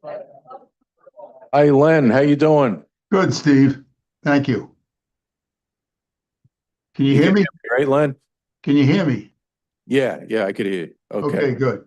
Hi, Len. How you doing? Good, Steve. Thank you. Can you You hear can me? hear me, right, Len? Can you hear me? Yeah, I could hear you. Okay, Okay. good.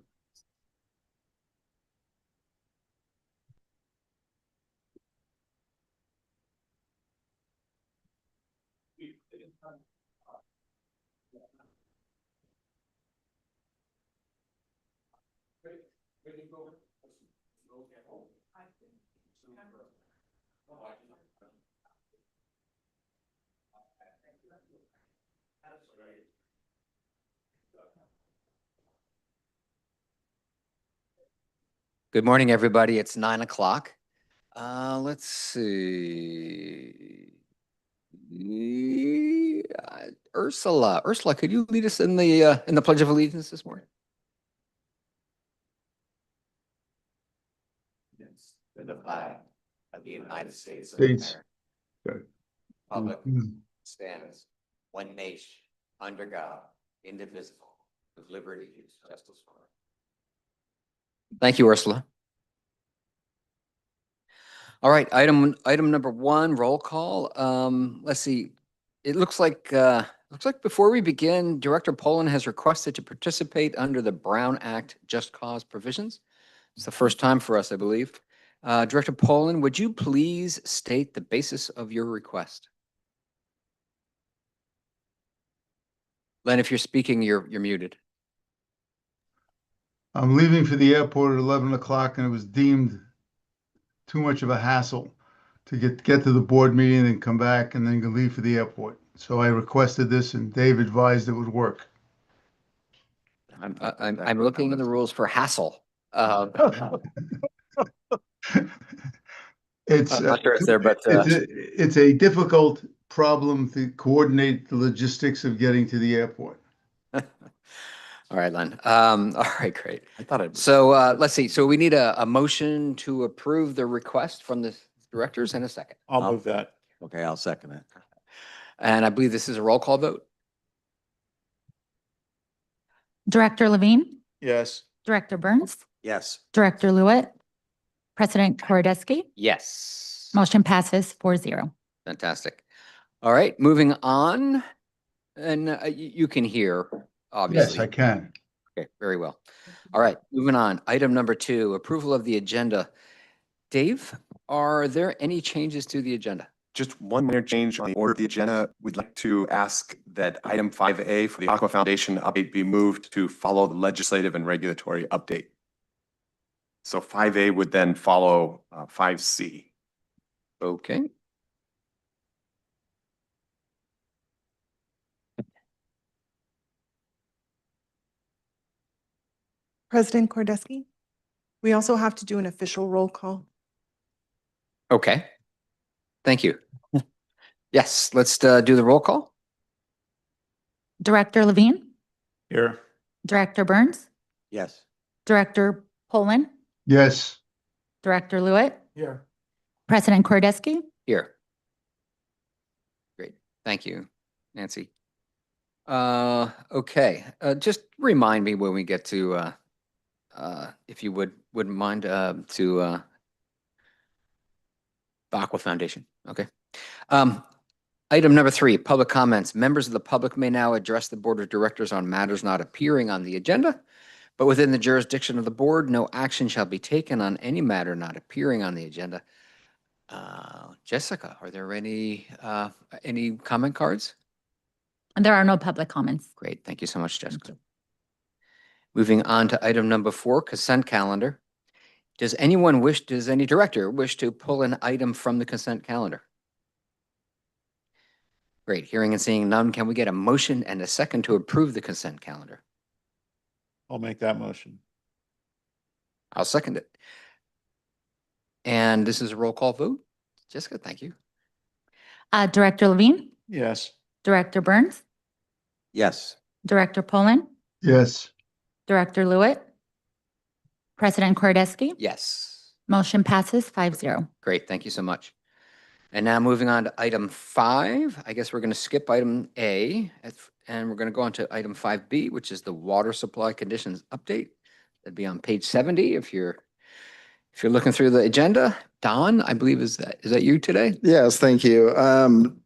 Good morning, everybody. It's 9 o'clock. Let's see. Ursula, could you lead us in the Pledge of Allegiance this morning? Yes, to the flag of the United States of States. America. Good. Republic stands one nation under God, indivisible, with liberty and justice for all. Thank you, Ursula. All right, item number one, roll call. Let's see. It looks like before we begin, Director Poland has requested to participate under the Brown Act Just Cause provisions. It's the first time for us, I believe. Director Poland, would you please state the basis of your request? Len, if you're speaking, you're muted. I'm leaving for the airport at 11 o'clock and it was deemed too much of a hassle to get to the board meeting and come back and then leave for the airport. So I requested this and Dave advised it would work. I'm looking in the rules for hassle. It's I'm not sure it's there, but it's a difficult problem to coordinate the logistics of getting to the airport. all right, Len. All right, great. I thought it. So let's see. So we need a motion to approve the request from the directors in a second. I'll move that. Okay, I'll second it. And I believe this is a roll call vote. Director Levine, Yes. Director Burns, Yes. Director Lewitt, President Kordesky. Yes. Motion passes 4-0. Fantastic. All right, moving on. And you can hear, obviously. Yes, I can. Okay, very well. All right, moving on. Item number 2, approval of the agenda. Dave, are there any changes to the agenda? Just one minor change on the order of the agenda. We'd like to ask that item 5A for the Aqua Foundation update be moved to follow the legislative and regulatory update. So 5A would then follow 5C. Okay. President Kordesky, we also have to do an official roll call. Okay. Thank you. Yes, let's do the roll call. Director Levine, Here. Director Burns, Yes. Director Poland, Yes. Director Lewitt, Here. President Kordesky. Here. Great. Thank you, Nancy. Okay. Just remind me when we get to, if you wouldn't mind, to the Aqua Foundation. Okay. Item number 3, public comments. Members of the public may now address the board of directors on matters not appearing on the agenda, but within the jurisdiction of the board, no action shall be taken on any matter not appearing on the agenda. Jessica, are there any comment cards? There are no public comments. Great. Thank you so much, Jessica. Moving on to item number 4, consent calendar. Does any director wish to pull an item from the consent calendar? Great. Hearing and seeing none, can we get a motion and a second to approve the consent calendar? I'll make that motion. I'll second it. And this is a roll call vote. Jessica, thank you. Director Levine, Yes. Director Burns, Yes. Director Poland, Yes. Director Lewitt, President Kordesky. Yes. Motion passes 5-0. Great. Thank you so much. And now moving on to item 5, I guess we're going to skip item A and we're going to go on to item 5B, which is the water supply conditions update. That'd be on page 70 if you're If you're looking through the agenda, Don, I believe is that you today? Yes, thank you.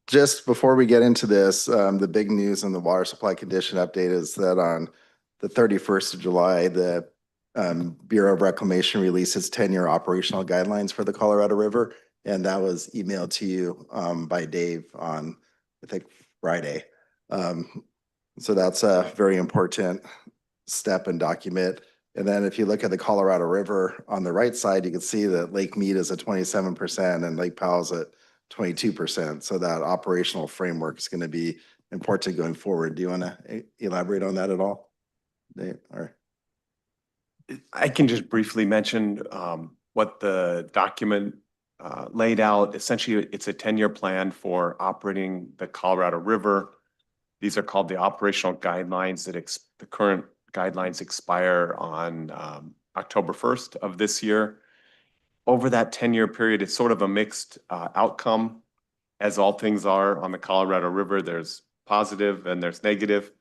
Just before we get into this, the big news on the water supply condition update is that on the 31st of July, the Bureau of Reclamation released its 10-year operational guidelines for the Colorado River. And that was emailed to you by Dave on, I think, Friday. So that's a very important step and document. And then if you look at the Colorado River on the right side, you can see that Lake Mead is at 27% and Lake Powell's at 22%. So that operational framework is going to be important going forward. Do you want to elaborate on that at all? Dave, or? I can just briefly mention what the document laid out. Essentially, it's a 10-year plan for operating the Colorado River. These are called the operational guidelines that the current guidelines expire on October 1st of this year. Over that 10-year period, it's sort of a mixed outcome, as all things are on the Colorado River. There's positive and there's negative.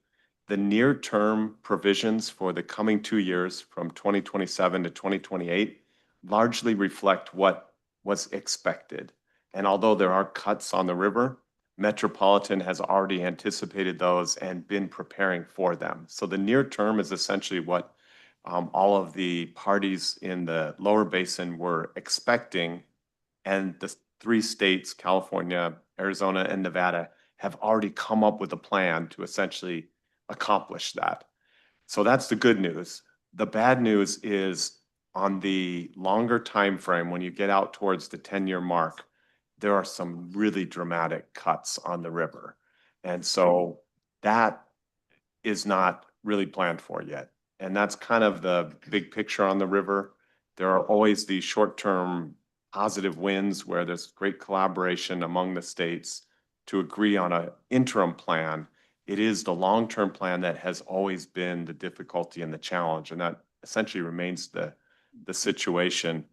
The near-term provisions for the coming 2 years from 2027 to 2028 largely reflect what was expected. And although there are cuts on the river, Metropolitan has already anticipated those and been preparing for them. So the near term is essentially what all of the parties in the lower basin were expecting. And the 3 states, California, Arizona, and Nevada, have already come up with a plan to essentially accomplish that. So that's the good news. The bad news is on the longer time frame, when you get out towards the 10-year mark, there are some really dramatic cuts on the river. And so that is not really planned for yet. And that's kind of the big picture on the river. There are always these short-term positive wins where there's great collaboration among the states to agree on an interim plan. It is the long-term plan that has always been the difficulty and the challenge, and that essentially remains the situation.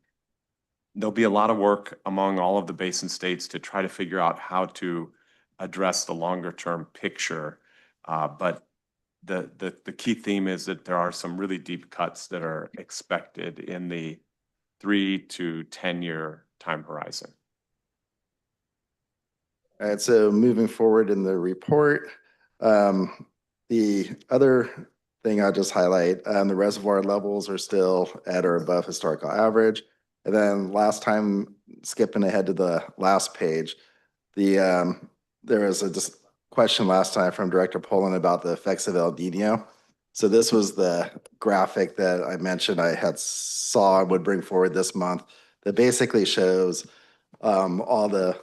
There'll be a lot of work among all of the basin states to try to figure out how to address the longer term picture. But the key theme is that there are some really deep cuts that are expected in the 3 to 10-year time horizon. All right, so moving forward in the report, the other thing I'll just highlight, the reservoir levels are still at or above historical average. And then last time, skipping ahead to the last page, there was a question last time from Director Poland about the effects of El Nino. So this was the graphic that I mentioned I had saw and would bring forward this month that basically shows all the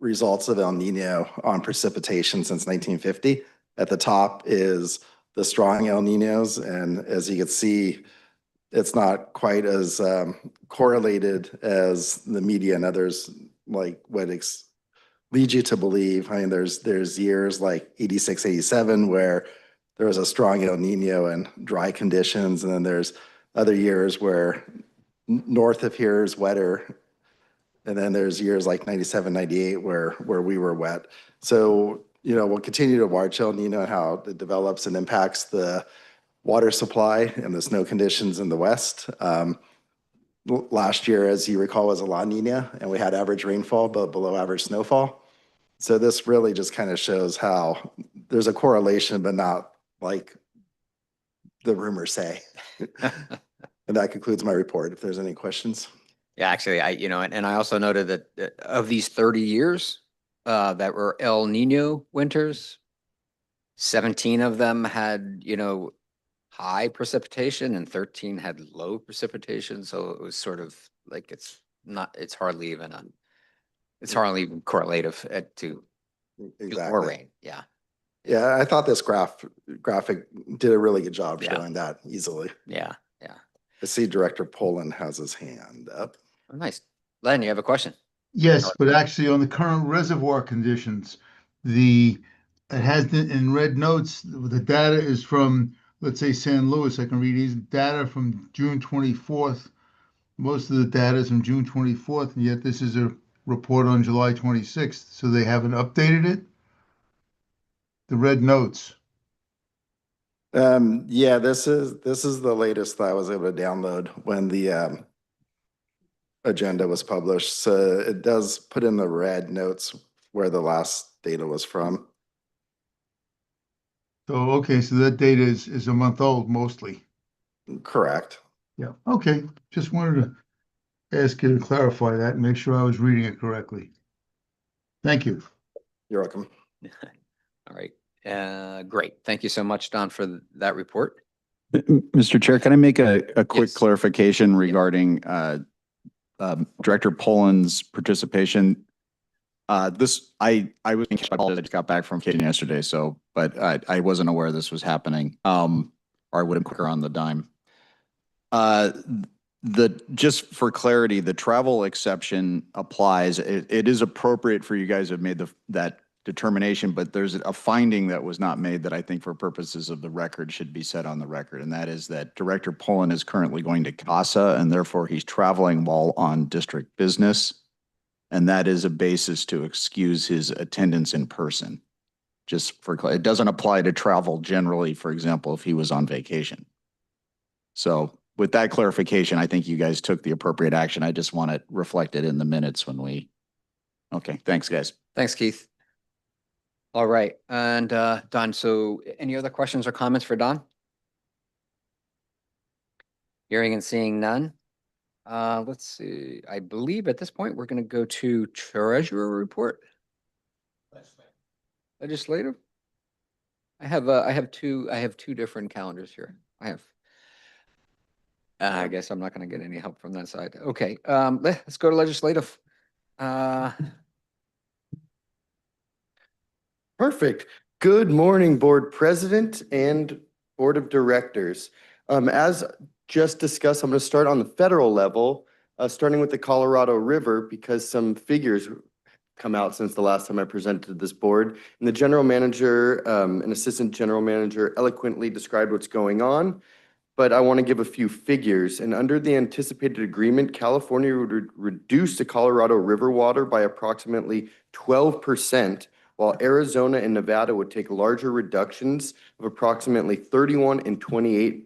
results of El Nino on precipitation since 1950. At the top is the strong El Ninos, and as you can see, it's not quite as correlated as the media and others like what lead you to believe. I mean, there's years like 86, 87 where there was a strong El Nino and dry conditions, and then there's other years where north of here is wetter, and then there's years like 97, 98 where we were wet. So, you know, we'll continue to watch El Nino and how it develops and impacts the water supply and the snow conditions in the West. Last year, as you recall, was a La Nina, and we had average rainfall, but below average snowfall. So this really just kind of shows how there's a correlation, but not like the rumors say. And that concludes my report. If there's any questions. Yeah, actually, and I also noted that of these 30 years that were El Nino winters, 17 of them had, high precipitation and 13 had low precipitation. So it was sort of like it's hardly even correlative to more rain. Yeah. Yeah, I thought this graphic did a really good job showing that easily. Yeah. I see Director Poland has his hand up. Oh, nice. Len, you have a question? Yes, but actually on the current reservoir conditions, it has in red notes, the data is from, let's say, San Luis. I can read these data from June 24th. Most of the data is from June 24th, and yet this is a report on July 26th. So they haven't updated it? The red notes. Yeah, this is the latest that I was able to download when the agenda was published. So it does put in the red notes where the last data was from. So, okay, so that data is a month old mostly. Correct. Yeah, okay, just wanted to ask you to clarify that and make sure I was reading it correctly. Thank you. You're welcome. All right. Great. Thank you so much, Don, for that report. Mr. Chair, can I make a quick Yes. clarification regarding Director Poland's participation? I was, I just got back from vacation yesterday, so, but I wasn't aware this was happening. Or I would have quicker on the dime. Just for clarity, the travel exception applies. It is appropriate for you guys to have made that determination, but there's a finding that was not made that I think for purposes of the record should be set on the record. And that is that Director Poland is currently going to CASA and therefore he's traveling while on district business. And that is a basis to excuse his attendance in person. Just for, it doesn't apply to travel generally, for example, if he was on vacation. So with that clarification, I think you guys took the appropriate action. I just want it reflected in the minutes when we, okay, thanks guys. Thanks, Keith. All right. And Don, so any other questions or comments for Don? Hearing and seeing none. Let's see. I believe at this point, we're going to go to treasurer report. Legislative. I have two different calendars here. I guess I'm not going to get any help from that side. Okay. Let's go to legislative. Perfect. Good morning, Board President and Board of Directors. As just discussed, I'm going to start on the federal level, starting with the Colorado River, because some figures come out since the last time I presented to this board. And the general manager and assistant general manager eloquently described what's going on, but I want to give a few figures. And under the anticipated agreement, California would reduce the Colorado River water by approximately 12%, while Arizona and Nevada would take larger reductions of approximately 31 and 28%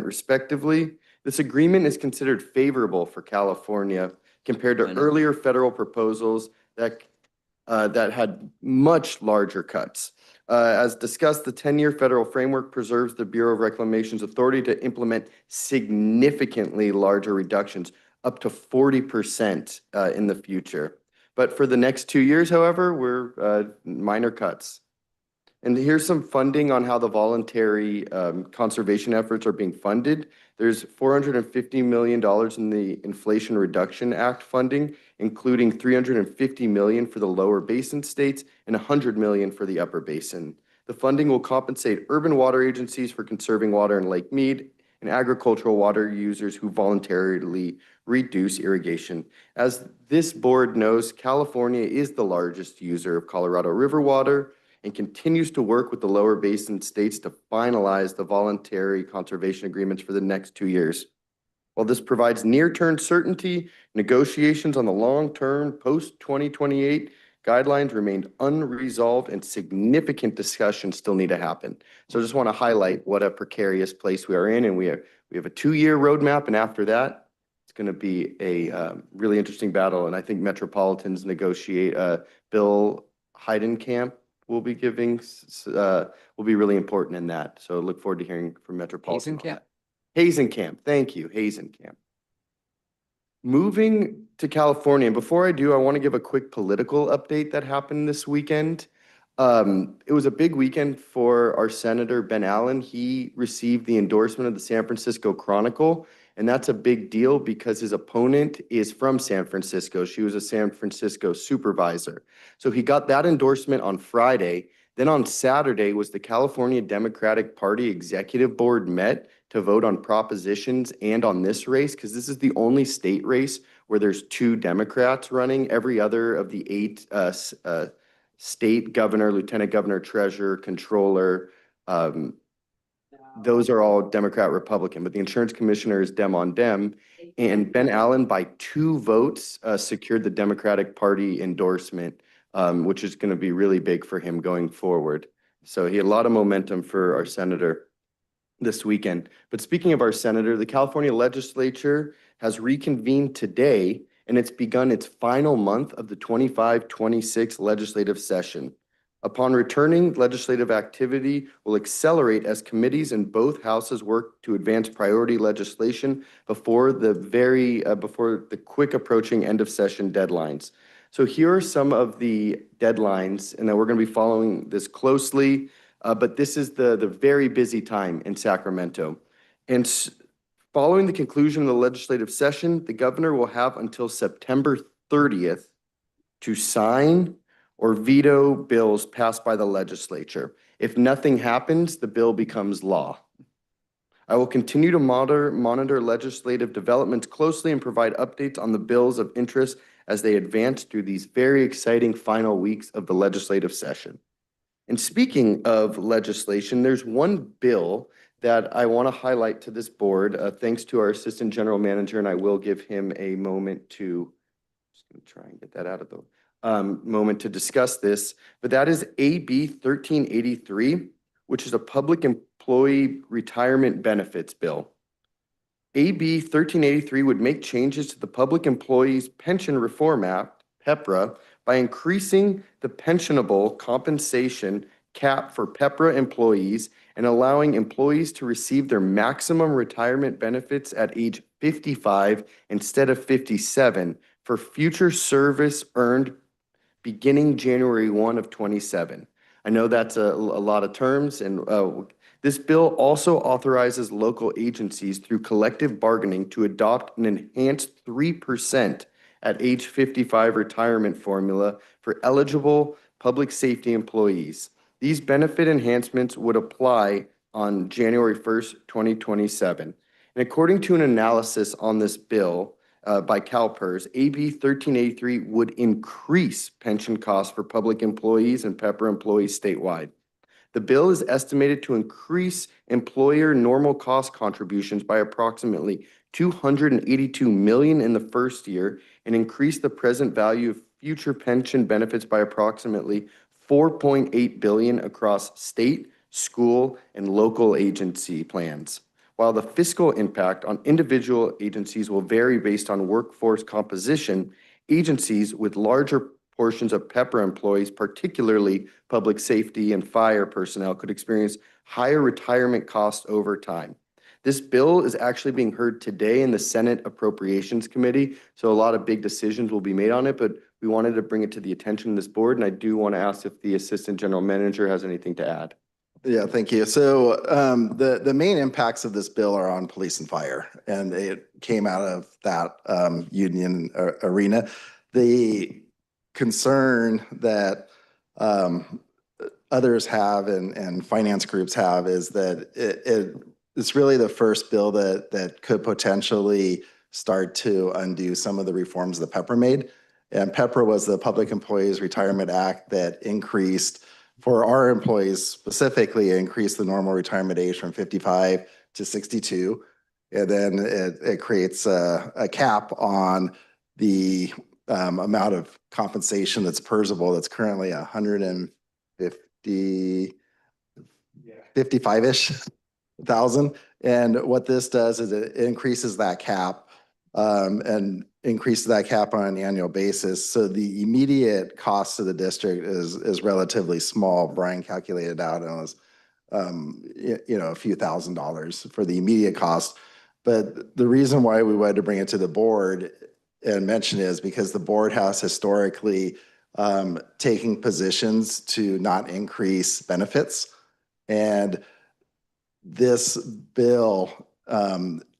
respectively. This agreement is considered favorable for California compared to earlier federal proposals that had much larger cuts. As discussed, the 10-year federal framework preserves the Bureau of Reclamation's authority to implement significantly larger reductions, up to 40% in the future. But for the next 2 years, however, we're minor cuts. And here's some funding on how the voluntary conservation efforts are being funded. There's $450 million in the Inflation Reduction Act funding, including $350 million for the lower basin states and $100 million for the upper basin. The funding will compensate urban water agencies for conserving water in Lake Mead and agricultural water users who voluntarily reduce irrigation. As this board knows, California is the largest user of Colorado River water and continues to work with the lower basin states to finalize the voluntary conservation agreements for the next 2 years. While this provides near-term certainty, negotiations on the long-term post-2028 guidelines remained unresolved and significant discussions still need to happen. So I just want to highlight what a precarious place we are in, and we have a 2-year roadmap, and after that, it's going to be a really interesting battle. And I think Metropolitans negotiate Bill Heidenkamp will be giving will be really important in that. So look forward to hearing from Metropolitan. Hazenkamp. Hazenkamp, thank you, Hazenkamp. Moving to California, and before I do, I want to give a quick political update that happened this weekend. It was a big weekend for our Senator Ben Allen. He received the endorsement of the San Francisco Chronicle, and that's a big deal because his opponent is from San Francisco. She was a San Francisco supervisor. So he got that endorsement on Friday. Then on Saturday was the California Democratic Party Executive Board met to vote on propositions and on this race, because this is the only state race where there's 2 Democrats running. Every other of the 8 state governor, lieutenant governor, treasurer, controller, those are all Democrat, Republican, but the insurance commissioner is Dem on Dem. And Ben Allen, by 2 votes, secured the Democratic Party endorsement, which is going to be really big for him going forward. So he had a lot of momentum for our senator this weekend. But speaking of our senator, the California legislature has reconvened today and it's begun its final month of the 25-26 legislative session. Upon returning, legislative activity will accelerate as committees in both houses work to advance priority legislation before the quick approaching end of session deadlines. So here are some of the deadlines, and then we're going to be following this closely, but this is the very busy time in Sacramento. And following the conclusion of the legislative session, the governor will have until September 30th to sign or veto bills passed by the legislature. If nothing happens, the bill becomes law. I will continue to monitor legislative developments closely and provide updates on the bills of interest as they advance through these very exciting final weeks of the legislative session. And speaking of legislation, there's one bill that I want to highlight to this board, thanks to our Assistant General Manager, and I will give him a moment to, just going to try and get that out of the moment to discuss this, but that is AB 1383, which is a public employee retirement benefits bill. AB 1383 would make changes to the Public Employees Pension Reform Act, PEPRA, by increasing the pensionable compensation cap for PEPRA employees and allowing employees to receive their maximum retirement benefits at age 55 instead of 57 for future service earned beginning January 1 of 27. I know that's a lot of terms, and this bill also authorizes local agencies through collective bargaining to adopt an enhanced 3% at age 55 retirement formula for eligible public safety employees. These benefit enhancements would apply on January 1st, 2027. And according to an analysis on this bill, by CalPERS, AB 1383 would increase pension costs for public employees and PEPRA employees statewide. The bill is estimated to increase employer normal cost contributions by approximately $282 million in the first year and increase the present value of future pension benefits by approximately $4.8 billion across state, school, and local agency plans. While the fiscal impact on individual agencies will vary based on workforce composition, agencies with larger portions of PEPRA employees, particularly public safety and fire personnel, could experience higher retirement costs over time. This bill is actually being heard today in the Senate Appropriations Committee, so a lot of big decisions will be made on it, but we wanted to bring it to the attention of this board, and I do want to ask if the Assistant General Manager has anything to add. Yeah, thank you. So the main impacts of this bill are on police and fire, and it came out of that union arena. The concern that others have and finance groups have is that it's really the first bill that could potentially start to undo some of the reforms that PEPRA made. And PEPRA was the Public Employees Retirement Act that increased, for our employees specifically, increased the normal retirement age from 55 to 62. And then it creates a cap on the amount of compensation that's PERSable that's currently 55-ish thousand. And what this does is it increases that cap and increases that cap on an annual basis. So the immediate cost to the district is relatively small. Brian calculated out and it was a few $1,000s for the immediate cost. But the reason why we wanted to bring it to the board and mention it is because the board has historically taken positions to not increase benefits. And this bill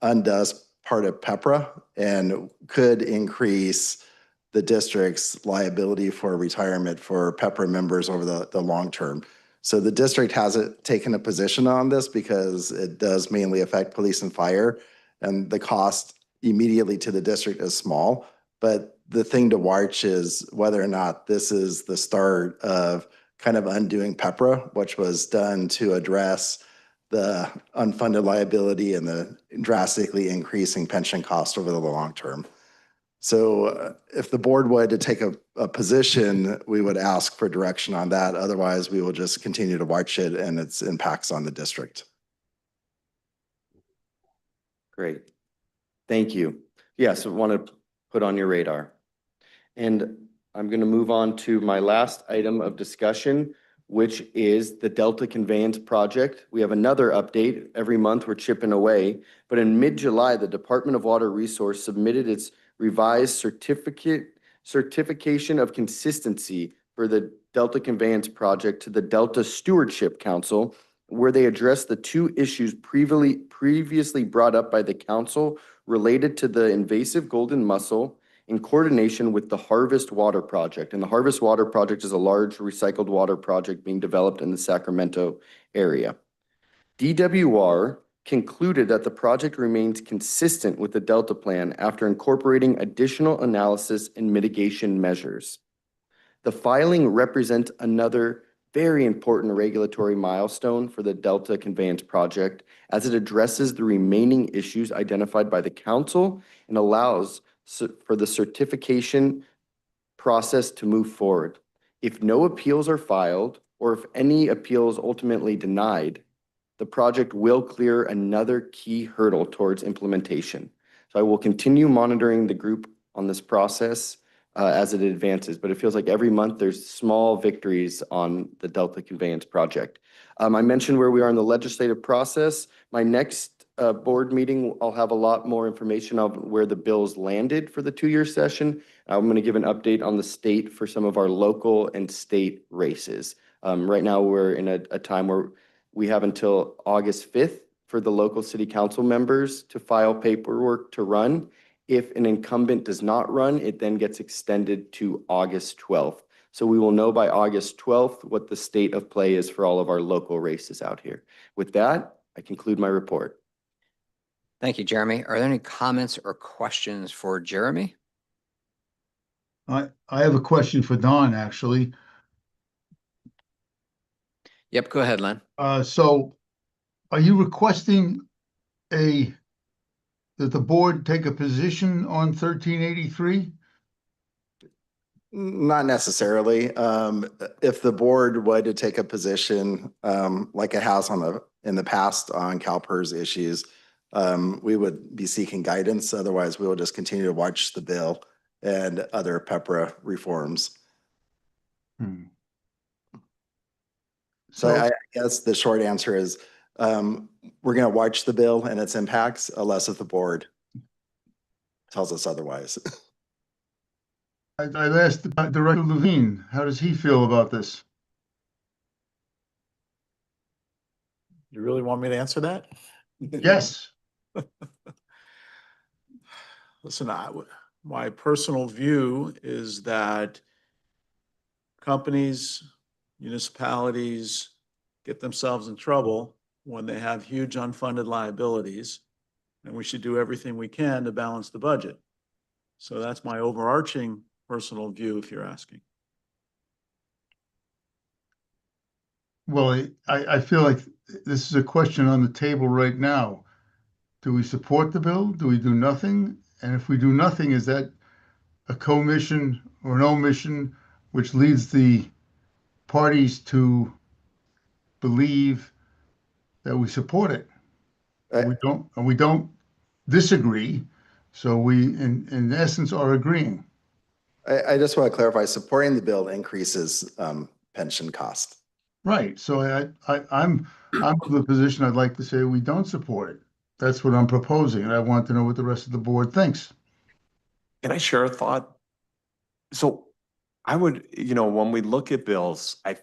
undoes part of PEPRA and could increase the district's liability for retirement for PEPRA members over the long term. So the district hasn't taken a position on this because it does mainly affect police and fire, and the cost immediately to the district is small. But the thing to watch is whether or not this is the start of kind of undoing PEPRA, which was done to address the unfunded liability and the drastically increasing pension cost over the long term. So if the board wanted to take a position, we would ask for direction on that. Otherwise, we will just continue to watch it and its impacts on the district. Great. Thank you. Yes, I want to put on your radar. And I'm going to move on to my last item of discussion, which is the Delta Conveyance Project. We have another update. Every month we're chipping away. But in mid-July, the Department of Water Resource submitted its revised certification of consistency for the Delta Conveyance Project to the Delta Stewardship Council, where they addressed the two issues previously brought up by the council related to the invasive golden mussel in coordination with the Harvest Water Project. And the Harvest Water Project is a large recycled water project being developed in the Sacramento area. DWR concluded that the project remains consistent with the Delta Plan after incorporating additional analysis and mitigation measures. The filing represents another very important regulatory milestone for the Delta Conveyance Project, as it addresses the remaining issues identified by the council and allows for the certification process to move forward. If no appeals are filed, or if any appeals ultimately denied, the project will clear another key hurdle towards implementation. So I will continue monitoring the group on this process as it advances, but it feels like every month there's small victories on the Delta Conveyance Project. I mentioned where we are in the legislative process. My next board meeting, I'll have a lot more information on where the bills landed for the two-year session. I'm going to give an update on the state for some of our local and state races. Right now, we're in a time where we have until August 5th for the local city council members to file paperwork to run. If an incumbent does not run, it then gets extended to August 12th. So we will know by August 12th what the state of play is for all of our local races out here. With that, I conclude my report. Thank you, Jeremy. Are there any comments or questions for Jeremy? I have a question for Don, actually. Yep, go ahead, Len. So are you requesting that the board take a position on 1383? Not necessarily. If the board were to take a position, like it has in the past on CalPERS issues, we would be seeking guidance. Otherwise, we will just continue to watch the bill and other PEPRA reforms. So I guess the short answer is we're going to watch the bill and its impacts unless if the board tells us otherwise. I'd asked Director Levine, how does he feel about this? You really want me to answer that? Yes. Listen, my personal view is that companies, municipalities get themselves in trouble when they have huge unfunded liabilities, and we should do everything we can to balance the budget. So that's my overarching personal view, if you're asking. Well, I feel like this is a question on the table right now. Do we support the bill? Do we do nothing? And if we do nothing, is that a commission or an omission, which leads the parties to believe that we support it? And we don't disagree. So we, in essence, are agreeing. I just want to clarify, supporting the bill increases pension cost. Right. So I'm of the position I'd like to say we don't support it. That's what I'm proposing, and I want to know what the rest of the board thinks. Can I share a thought? So I would, when we look at bills, I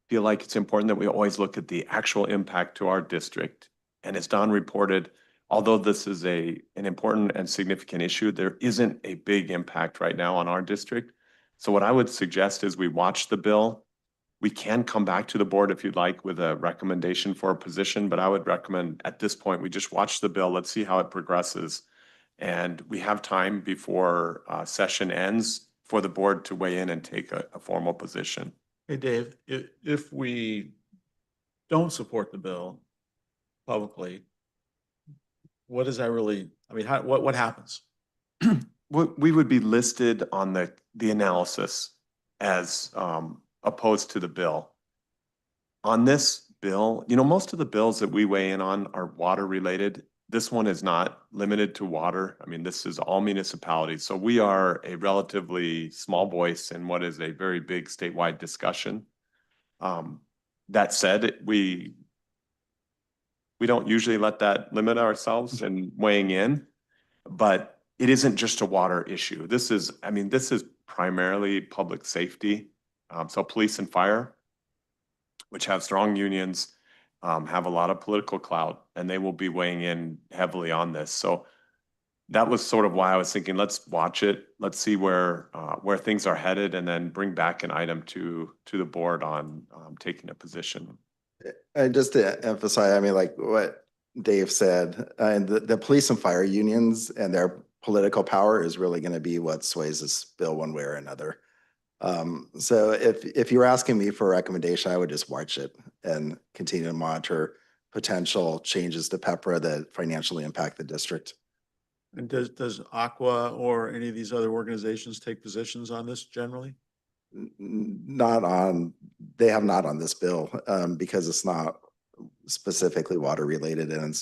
feel like it's important that we always look at the actual impact to our district. And as Don reported, although this is an important and significant issue, there isn't a big impact right now on our district. So what I would suggest is we watch the bill. We can come back to the board if you'd like with a recommendation for a position, but I would recommend at this point, we just watch the bill. Let's see how it progresses. And we have time before session ends for the board to weigh in and take a formal position. Hey, Dave, if we don't support the bill publicly, what does that really, what happens? We would be listed on the analysis as opposed to the bill. On this bill, most of the bills that we weigh in on are water related. This one is not limited to water. I mean, this is all municipalities. So we are a relatively small voice in what is a very big statewide discussion. That said, we don't usually let that limit ourselves in weighing in, but it isn't just a water issue. This is primarily public safety. So police and fire, which have strong unions, have a lot of political clout, and they will be weighing in heavily on this. So that was sort of why I was thinking, let's watch it. Let's see where things are headed, and then bring back an item to the board on taking a position. And just to emphasize, I mean, like what Dave said, and the police and fire unions and their political power is really going to be what sways this bill one way or another. So if you're asking me for a recommendation, I would just watch it and continue to monitor potential changes to PEPRA that financially impact the district. And does Aqua or any of these other organizations take positions on this generally? Not on, they have not on this bill, because it's not specifically water related, and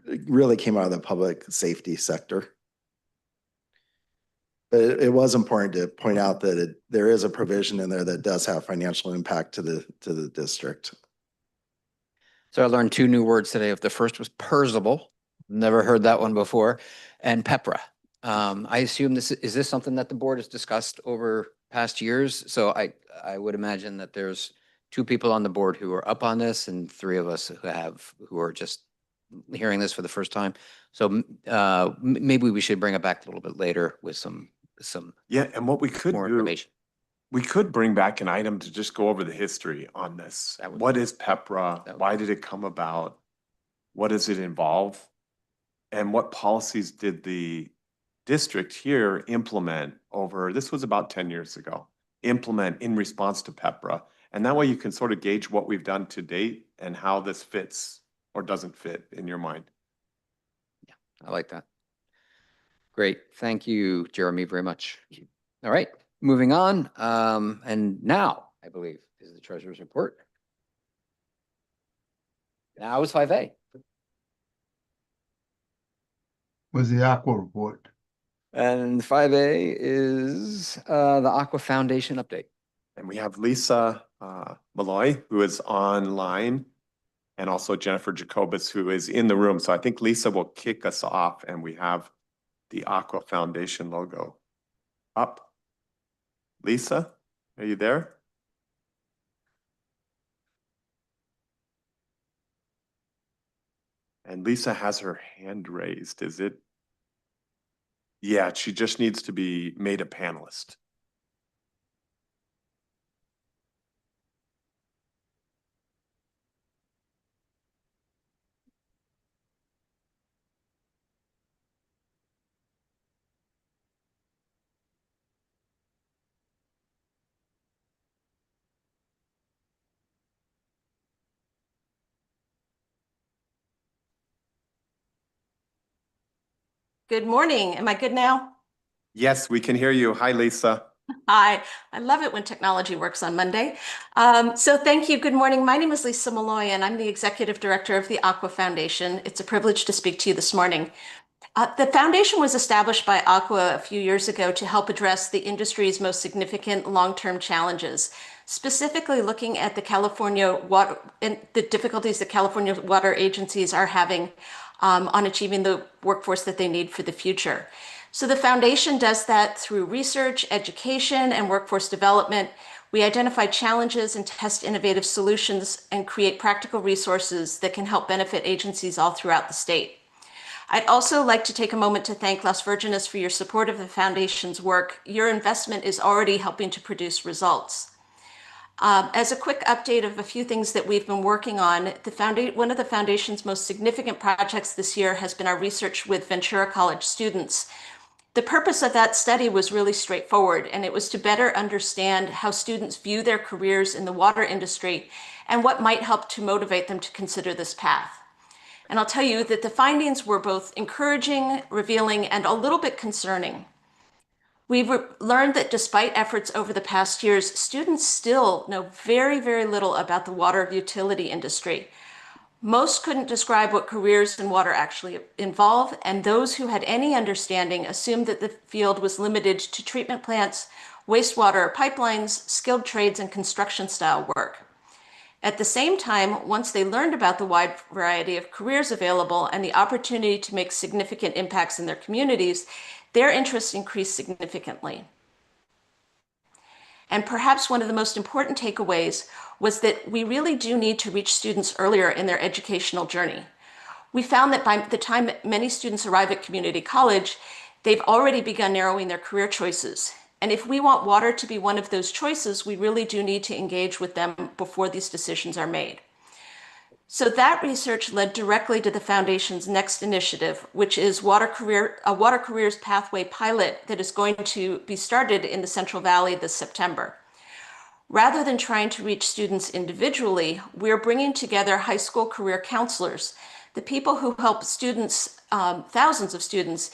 it really came out of the public safety sector. But it was important to point out that there is a provision in there that does have financial impact to the district. So I learned two new words today. The first was persible. Never heard that one before. And PEPRA. I assume is this something that the board has discussed over past years? So I would imagine that there's two people on the board who are up on this and three of us who are just hearing this for the first time. So maybe we should bring it back a little bit later with some Yeah, and what we could more do, information. we could bring back an item to just go over the history on this. What is PEPRA? Why did it come about? What does it involve? And what policies did the district here implement over, this was about 10 years ago, implement in response to PEPRA? And that way you can sort of gauge what we've done to date and how this fits or doesn't fit in your mind. Yeah, I like that. Great. Thank you, Jeremy, very much. All right, moving on. And now, I believe, is the treasurer's report. Now is 5A. Was the Aqua report. And 5A is the Aqua Foundation update. And we have Lisa Malloy, who is online, and also Jennifer Jacobus, who is in the room. So I think Lisa will kick us off, and we have the Aqua Foundation logo up. Lisa, are you there? And Lisa has her hand raised. Is it? Yeah, she just needs to be made a panelist. Good morning. Am I good now? Yes, we can hear you. Hi, Lisa. Hi. I love it when technology works on Monday. So thank you. Good morning. My name is Lisa Malloy, and I'm the Executive Director of the Aqua Foundation. It's a privilege to speak to you this morning. The foundation was established by Aqua a few years ago to help address the industry's most significant long-term challenges, specifically looking at the California water and the difficulties that California water agencies are having on achieving the workforce that they need for the future. So the foundation does that through research, education, and workforce development. We identify challenges and test innovative solutions and create practical resources that can help benefit agencies all throughout the state. I'd also like to take a moment to thank Las Virgenes for your support of the foundation's work. Your investment is already helping to produce results. As a quick update of a few things that we've been working on, one of the foundation's most significant projects this year has been our research with Ventura College students. The purpose of that study was really straightforward, and it was to better understand how students view their careers in the water industry and what might help to motivate them to consider this path. And I'll tell you that the findings were both encouraging, revealing, and a little bit concerning. We've learned that despite efforts over the past years, students still know very, very little about the water utility industry. Most couldn't describe what careers in water actually involve, and those who had any understanding assumed that the field was limited to treatment plants, wastewater pipelines, skilled trades, and construction style work. At the same time, once they learned about the wide variety of careers available and the opportunity to make significant impacts in their communities, their interest increased significantly. And perhaps one of the most important takeaways was that we really do need to reach students earlier in their educational journey. We found that by the time many students arrive at community college, they've already begun narrowing their career choices. And if we want water to be one of those choices, we really do need to engage with them before these decisions are made. So that research led directly to the Foundation's next initiative, which is a Water Careers Pathway pilot that is going to be started in the Central Valley this September. Rather than trying to reach students individually, we're bringing together high school career counselors, the people who help students, thousands of students,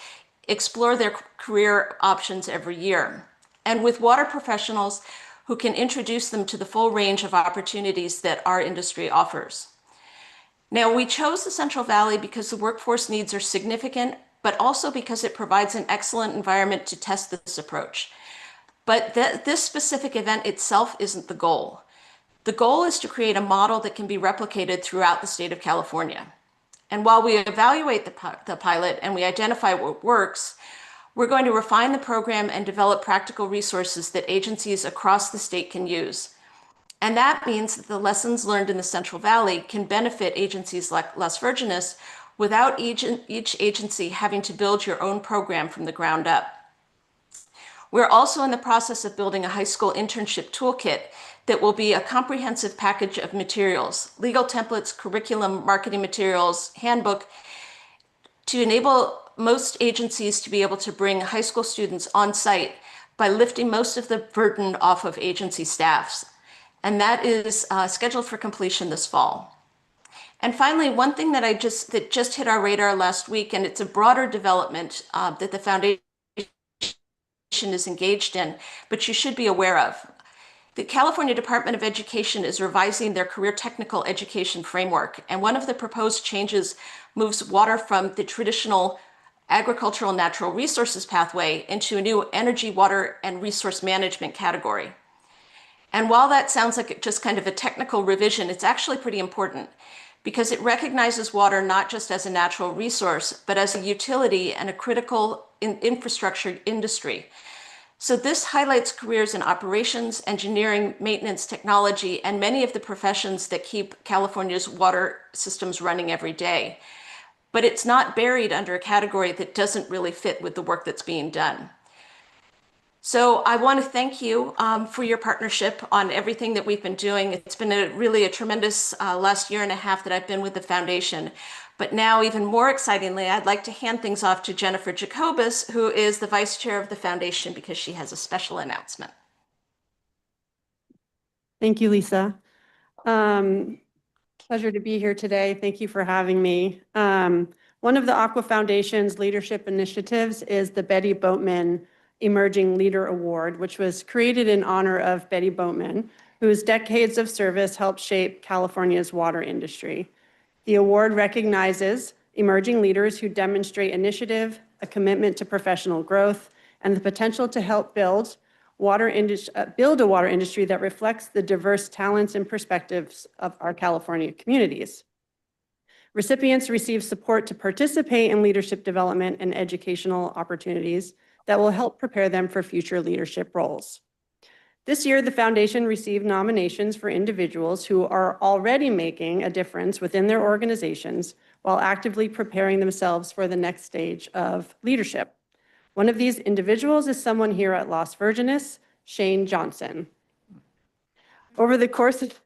explore their career options every year, and with water professionals who can introduce them to the full range of opportunities that our industry offers. Now, we chose the Central Valley because the workforce needs are significant, but also because it provides an excellent environment to test this approach. But this specific event itself isn't the goal. The goal is to create a model that can be replicated throughout the state of California. And while we evaluate the pilot and we identify what works, we're going to refine the program and develop practical resources that agencies across the state can use. And that means that the lessons learned in the Central Valley can benefit agencies like Las Virgenes without each agency having to build your own program from the ground up. We're also in the process of building a high school internship toolkit that will be a comprehensive package of materials, legal templates, curriculum, marketing materials, handbook, to enable most agencies to be able to bring high school students on site by lifting most of the burden off of agency staffs. And that is scheduled for completion this fall. And finally, one thing that just hit our radar last week, and it's a broader development that the Foundation is engaged in, but you should be aware of. The California Department of Education is revising their career technical education framework, and one of the proposed changes moves water from the traditional agricultural natural resources pathway into a new energy, water, and resource management category. And while that sounds like just kind of a technical revision, it's actually pretty important because it recognizes water not just as a natural resource, but as a utility and a critical infrastructure industry. So this highlights careers in operations, engineering, maintenance, technology, and many of the professions that keep California's water systems running every day. But it's not buried under a category that doesn't really fit with the work that's being done. So I want to thank you for your partnership on everything that we've been doing. It's been really a tremendous last year and a half that I've been with the Foundation. But now, even more excitingly, I'd like to hand things off to Jennifer Jacobus, who is the Vice Chair of the Foundation, because she has a special announcement. Thank you, Lisa. Pleasure to be here today. Thank you for having me. One of the Aqua Foundation's leadership initiatives is the Betty Boatman Emerging Leader Award, which was created in honor of Betty Boatman, whose decades of service helped shape California's water industry. The award recognizes emerging leaders who demonstrate initiative, a commitment to professional growth, and the potential to help build a water industry that reflects the diverse talents and perspectives of our California communities. Recipients receive support to participate in leadership development and educational opportunities that will help prepare them for future leadership roles. This year, the Foundation received nominations for individuals who are already making a difference within their organizations while actively preparing themselves for the next stage of leadership. One of these individuals is someone here at Las Virgenes, Shane Johnson. Over the course of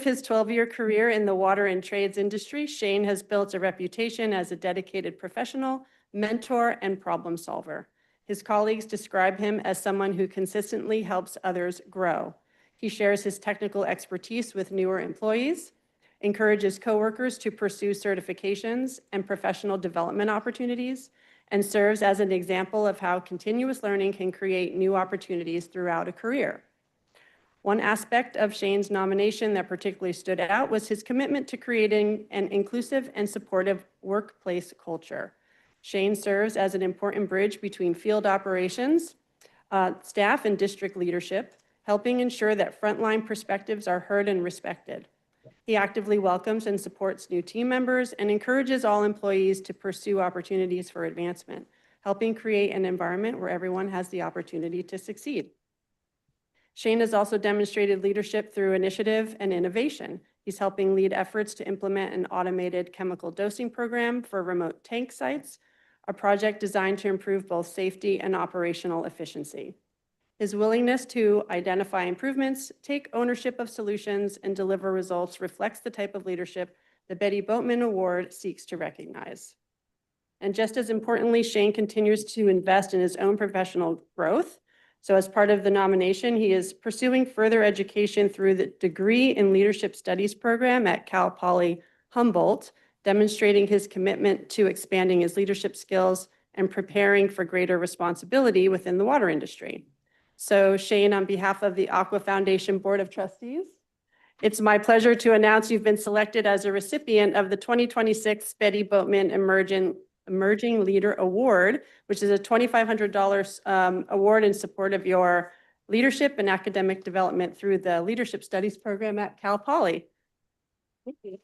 his 12-year career in the water and trades industry, Shane has built a reputation as a dedicated professional, mentor, and problem solver. His colleagues describe him as someone who consistently helps others grow. He shares his technical expertise with newer employees, encourages coworkers to pursue certifications and professional development opportunities, and serves as an example of how continuous learning can create new opportunities throughout a career. One aspect of Shane's nomination that particularly stood out was his commitment to creating an inclusive and supportive workplace culture. Shane serves as an important bridge between field operations, staff, and district leadership, helping ensure that frontline perspectives are heard and respected. He actively welcomes and supports new team members and encourages all employees to pursue opportunities for advancement, helping create an environment where everyone has the opportunity to succeed. Shane has also demonstrated leadership through initiative and innovation. He's helping lead efforts to implement an automated chemical dosing program for remote tank sites, a project designed to improve both safety and operational efficiency. His willingness to identify improvements, take ownership of solutions, and deliver results reflects the type of leadership the Betty Boatman Award seeks to recognize. And just as importantly, Shane continues to invest in his own professional growth. So as part of the nomination, he is pursuing further education through the Degree in Leadership Studies program at Cal Poly Humboldt, demonstrating his commitment to expanding his leadership skills and preparing for greater responsibility within the water industry. So Shane, on behalf of the Aqua Foundation Board of Trustees, it's my pleasure to announce you've been selected as a recipient of the 2026 Betty Boatman Emerging Leader Award, which is a $2,500 award in support of your leadership and academic development through the Leadership Studies program at Cal Poly. Thank you.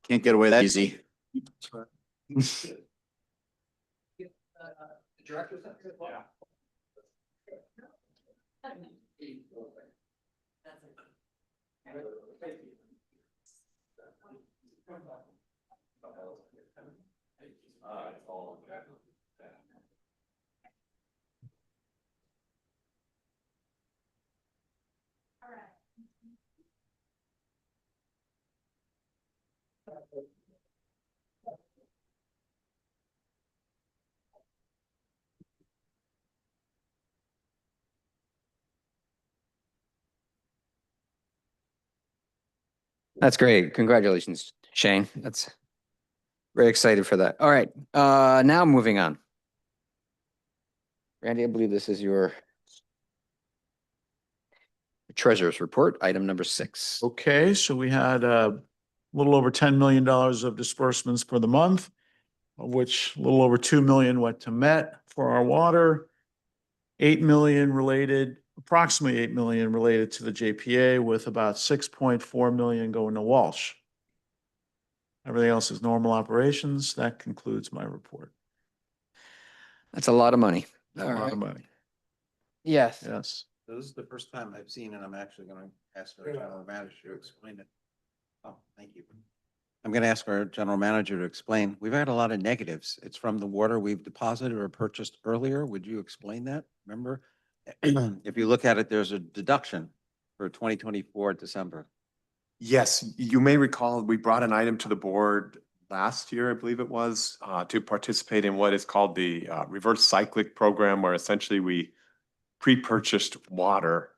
Can't get away that easy. That's great. Congratulations, Shane. That's very excited for that. All right, now moving on. Randy, I believe this is your treasurer's report, item number 6. Okay, so we had a little over $10 million of disbursements for the month, of which a little over 2 million went to Met for our water, 8 million related, approximately 8 million related to the JPA, with about 6.4 million going to Walsh. Everything else is normal operations. That concludes my report. That's a lot of money. A lot of money. Yes. Yes. This is the first time I've seen, and I'm actually going to ask our general manager to explain it. Oh, thank you. I'm going to ask our general manager to explain. We've had a lot of negatives. It's from the water we've deposited or purchased earlier. Would you explain that? Remember, if you look at it, there's a deduction for 2024 December. Yes, you may recall we brought an item to the board last year, I believe it was, to participate in what is called the reverse cyclic program, where essentially we pre-purchased water.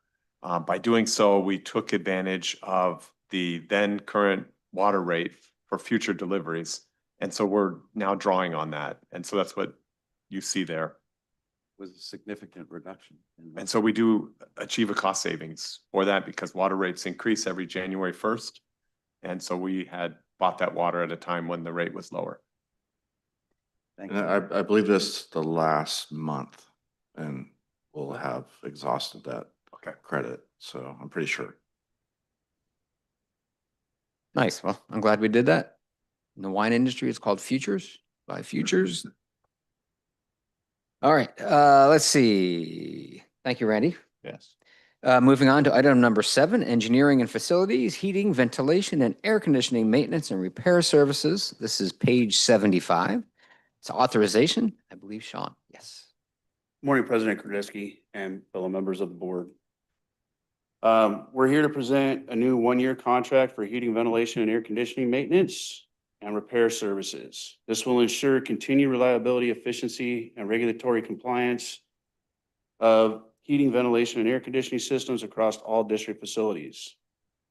By doing so, we took advantage of the then current water rate for future deliveries. And so we're now drawing on that. And so that's what you see there. Was a significant reduction. And so we do achieve a cost savings for that because water rates increase every January 1st. And so we had bought that water at a time when the rate was lower. Thank And you. I believe this is the last month and we'll have exhausted that credit. So I'm pretty sure. Nice. Well, I'm glad we did that. In the wine industry, it's called futures. Buy futures. All right, let's see. Thank you, Randy. Yes. Moving on to item number 7, engineering and facilities, heating, ventilation, and air conditioning, maintenance and repair services. This is page 75. It's authorization. I believe Sean. Yes. Morning, President Kordesky and fellow members of the board. We're here to present a new 1-year contract for heating, ventilation, and air conditioning maintenance and repair services. This will ensure continued reliability, efficiency, and regulatory compliance of heating, ventilation, and air conditioning systems across all district facilities.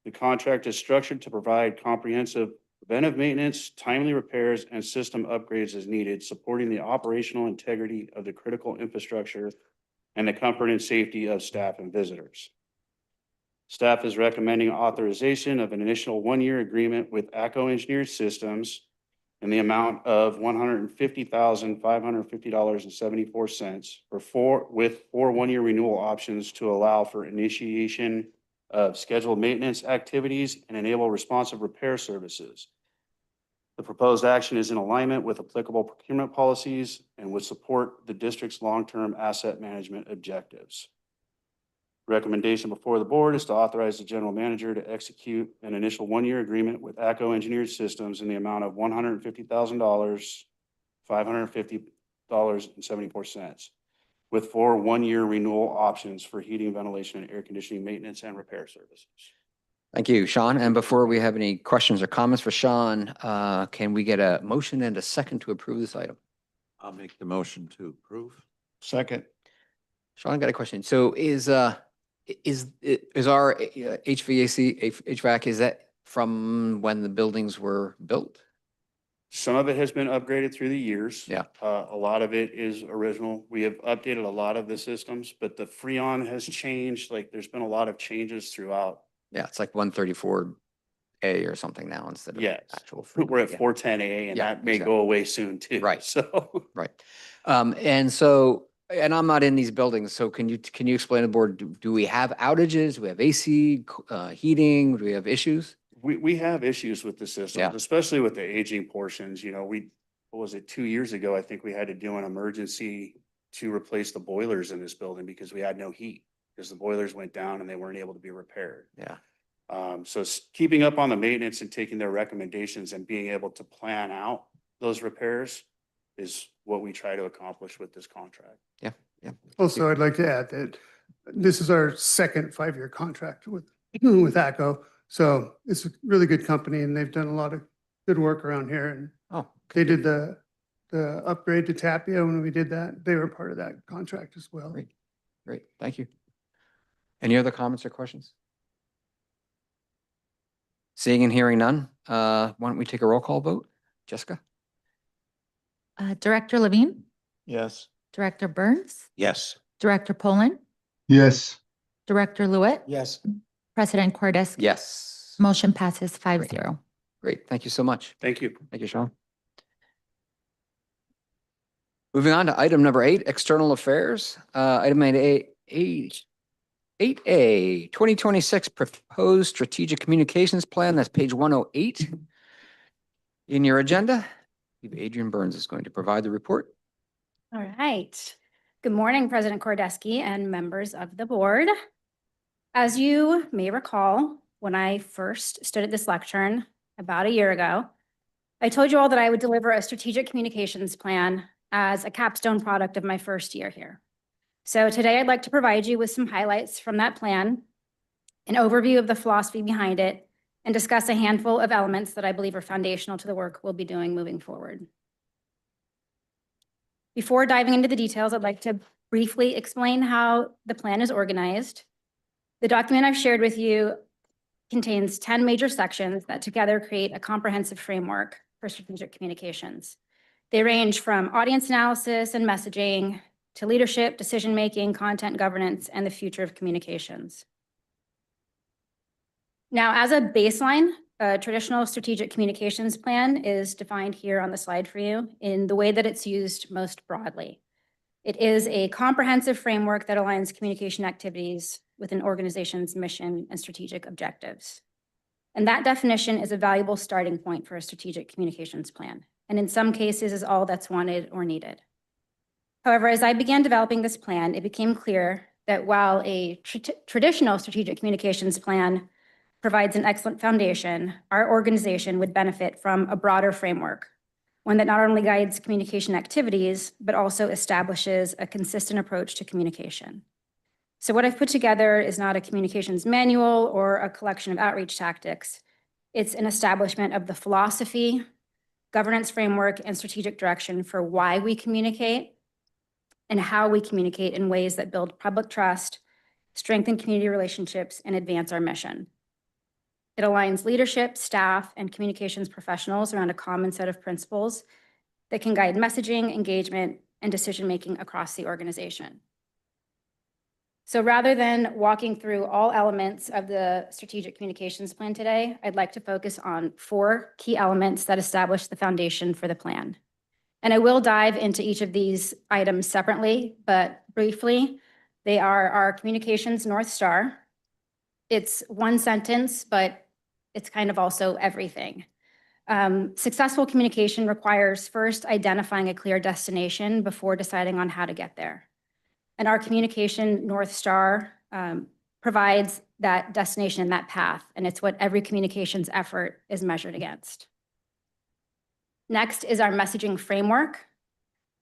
The contract is structured to provide comprehensive preventive maintenance, timely repairs, and system upgrades as needed, supporting the operational integrity of the critical infrastructure and the comfort and safety of staff and visitors. Staff is recommending authorization of an initial one-year agreement with ACO Engineered Systems in the amount of $150,550.74 with 4 one-year renewal options to allow for initiation of scheduled maintenance activities and enable responsive repair services. The proposed action is in alignment with applicable procurement policies and would support the district's long-term asset management objectives. Recommendation before the board is to authorize the general manager to execute an initial one-year agreement with ACO Engineered Systems in the amount of $150,550.74 with 4 one-year renewal options for heating, ventilation, and air conditioning maintenance and repair services. Thank you, Sean. And before we have any questions or comments for Sean, can we get a motion and a second to approve this item? I'll make the motion to approve. Second. Sean, I got a question. So is our HVAC, is that from when the buildings were built? Some of it has been upgraded through the years. Yeah. A lot of it is original. We have updated a lot of the systems, but the Freon has changed. Like there's been a lot of changes throughout. Yeah, it's like 134A or something now instead of Yes. actual. We're at yeah. 410A and Yeah, that may exactly. go away soon too. Right. So. Right. And so, and I'm not in these buildings, so can you explain to the board, do we have outages? Do we have AC, heating? Do we have issues? We have issues with the systems, Yeah. especially with the aging portions. You know, what was it, 2 years ago? I think we had to do an emergency to replace the boilers in this building because we had no heat because the boilers went down and they weren't able to be repaired. Yeah. So keeping up on the maintenance and taking their recommendations and being able to plan out those repairs is what we try to accomplish with this contract. Yeah. Yeah. Also, I'd like to add that this is our second 5-year contract with ACO. So it's a really good company and they've done a lot of good work around here. And Oh, they did the upgrade to Tapia when we did that. They were part of that contract as well. Great. Great. Thank you. Any other comments or questions? Seeing and hearing none, why don't we take a roll call vote? Jessica? Director Levine, Yes. Director Burns, Yes. Director Poland, Yes. Director Lewitt, Yes. President Kordesky. Yes. Motion passes 5-0. Great. Thank you so much. Thank you. Thank you, Sean. Moving on to item number 8, external affairs. Item 8A, 2026 proposed strategic communications plan. That's page 108 in your agenda. Adrian Burns is going to provide the report. All right. Good morning, President Kordesky and members of the board. As you may recall, when I first stood at this lectern about a year ago, I told you all that I would deliver a strategic communications plan as a capstone product of my first year here. So today I'd like to provide you with some highlights from that plan, an overview of the philosophy behind it, and discuss a handful of elements that I believe are foundational to the work we'll be doing moving forward. Before diving into the details, I'd like to briefly explain how the plan is organized. The document I've shared with you contains 10 major sections that together create a comprehensive framework for strategic communications. They range from audience analysis and messaging to leadership, decision-making, content governance, and the future of communications. Now, as a baseline, a traditional strategic communications plan is defined here on the slide for you in the way that it's used most broadly. It is a comprehensive framework that aligns communication activities with an organization's mission and strategic objectives. And that definition is a valuable starting point for a strategic communications plan, and in some cases is all that's wanted or needed. However, as I began developing this plan, it became clear that while a traditional strategic communications plan provides an excellent foundation, our organization would benefit from a broader framework, one that not only guides communication activities, but also establishes a consistent approach to communication. So what I've put together is not a communications manual or a collection of outreach tactics. It's an establishment of the philosophy, governance framework, and strategic direction for why we communicate and how we communicate in ways that build public trust, strengthen community relationships, and advance our mission. It aligns leadership, staff, and communications professionals around a common set of principles that can guide messaging, engagement, and decision-making across the organization. So rather than walking through all elements of the strategic communications plan today, I'd like to focus on 4 key elements that establish the foundation for the plan. And I will dive into each of these items separately, but briefly, they are our communications North Star. It's one sentence, but it's kind of also everything. Successful communication requires first identifying a clear destination before deciding on how to get there. And our communication North Star provides that destination and that path, and it's what every communications effort is measured against. Next is our messaging framework.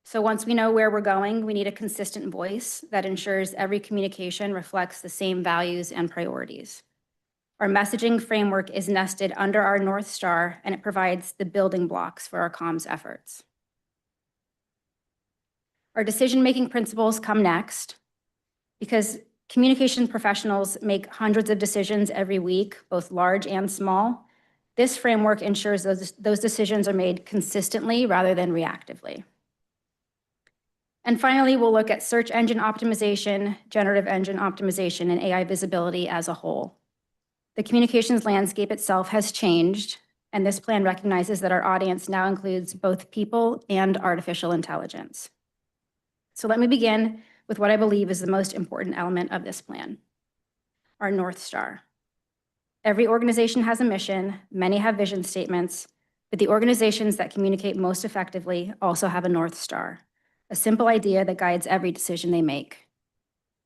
So once we know where we're going, we need a consistent voice that ensures every communication reflects the same values and priorities. Our messaging framework is nested under our North Star, and it provides the building blocks for our comms efforts. Our decision-making principles come next because communication professionals make hundreds of decisions every week, both large and small. This framework ensures those decisions are made consistently rather than reactively. And finally, we'll look at search engine optimization, generative engine optimization, and AI visibility as a whole. The communications landscape itself has changed, and this plan recognizes that our audience now includes both people and artificial intelligence. So let me begin with what I believe is the most important element of this plan, our North Star. Every organization has a mission, many have vision statements, but the organizations that communicate most effectively also have a North Star, a simple idea that guides every decision they make.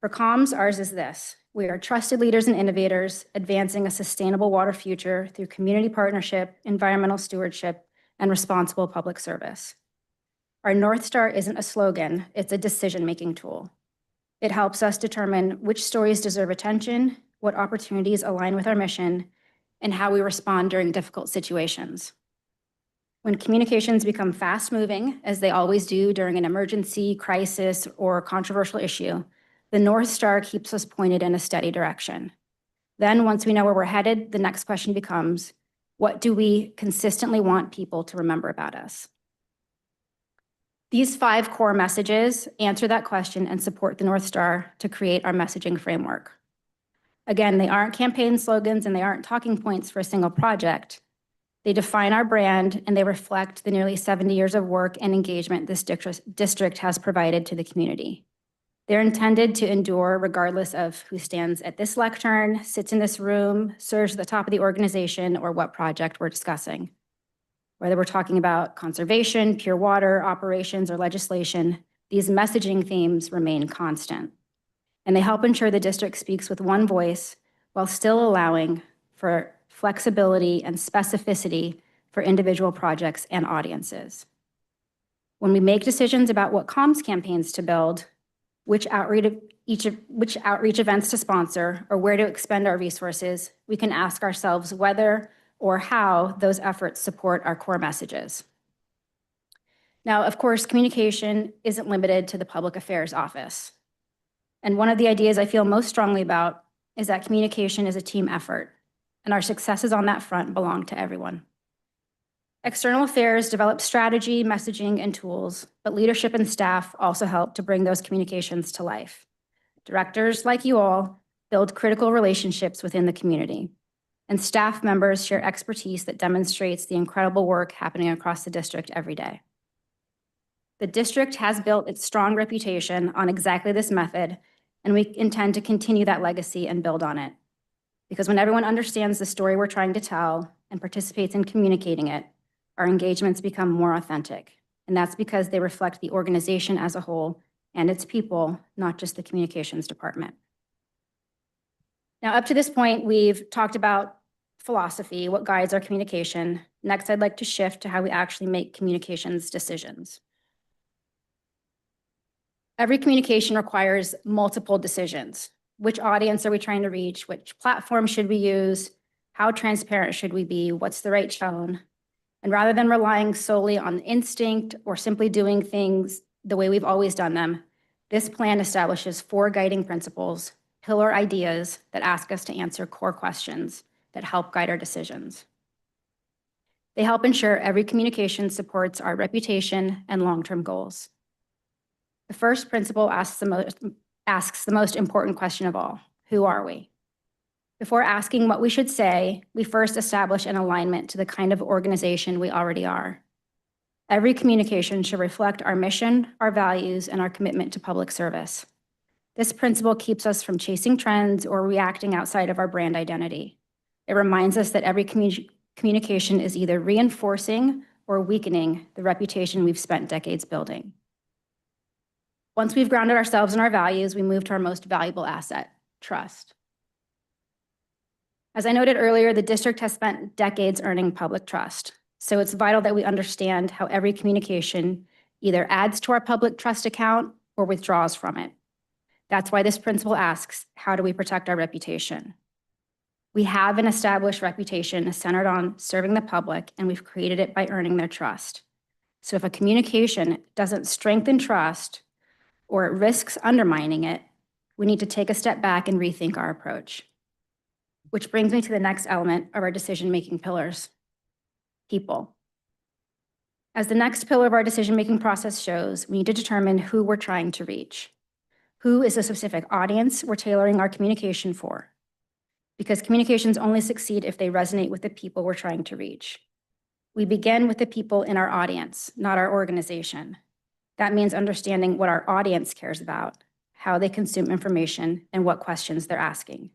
For comms, ours is this: we are trusted leaders and innovators, advancing a sustainable water future through community partnership, environmental stewardship, and responsible public service. Our North Star isn't a slogan, it's a decision-making tool. It helps us determine which stories deserve attention, what opportunities align with our mission, and how we respond during difficult situations. When communications become fast-moving, as they always do during an emergency, crisis, or controversial issue, the North Star keeps us pointed in a steady direction. Then, once we know where we're headed, the next question becomes, what do we consistently want people to remember about us? These 5 core messages answer that question and support the North Star to create our messaging framework. Again, they aren't campaign slogans and they aren't talking points for a single project. They define our brand and they reflect the nearly 70 years of work and engagement this district has provided to the community. They're intended to endure regardless of who stands at this lectern, sits in this room, serves at the top of the organization, or what project we're discussing. Whether we're talking about conservation, pure water, operations, or legislation, these messaging themes remain constant. And they help ensure the district speaks with one voice while still allowing for flexibility and specificity for individual projects and audiences. When we make decisions about what comms campaigns to build, which outreach events to sponsor, or where to expend our resources, we can ask ourselves whether or how those efforts support our core messages. Now, of course, communication isn't limited to the public affairs office. And one of the ideas I feel most strongly about is that communication is a team effort, and our successes on that front belong to everyone. External affairs develop strategy, messaging, and tools, but leadership and staff also help to bring those communications to life. Directors, like you all, build critical relationships within the community, and staff members share expertise that demonstrates the incredible work happening across the district every day. The district has built its strong reputation on exactly this method, and we intend to continue that legacy and build on it. Because when everyone understands the story we're trying to tell and participates in communicating it, our engagements become more authentic. And that's because they reflect the organization as a whole and its people, not just the communications department. Now, up to this point, we've talked about philosophy, what guides our communication. Next, I'd like to shift to how we actually make communications decisions. Every communication requires multiple decisions. Which audience are we trying to reach? Which platform should we use? How transparent should we be? What's the right tone? And rather than relying solely on instinct or simply doing things the way we've always done them, this plan establishes 4 guiding principles, pillar ideas that ask us to answer core questions that help guide our decisions. They help ensure every communication supports our reputation and long-term goals. The first principle asks the most important question of all: who are we? Before asking what we should say, we first establish an alignment to the kind of organization we already are. Every communication should reflect our mission, our values, and our commitment to public service. This principle keeps us from chasing trends or reacting outside of our brand identity. It reminds us that every communication is either reinforcing or weakening the reputation we've spent decades building. Once we've grounded ourselves in our values, we move to our most valuable asset: trust. As I noted earlier, the district has spent decades earning public trust, so it's vital that we understand how every communication either adds to our public trust account or withdraws from it. That's why this principle asks, how do we protect our reputation? We have an established reputation centered on serving the public, and we've created it by earning their trust. So if a communication doesn't strengthen trust or it risks undermining it, we need to take a step back and rethink our approach. Which brings me to the next element of our decision-making pillars: people. As the next pillar of our decision-making process shows, we need to determine who we're trying to reach. Who is the specific audience we're tailoring our communication for? Because communications only succeed if they resonate with the people we're trying to reach. We begin with the people in our audience, not our organization. That means understanding what our audience cares about, how they consume information, and what questions they're asking.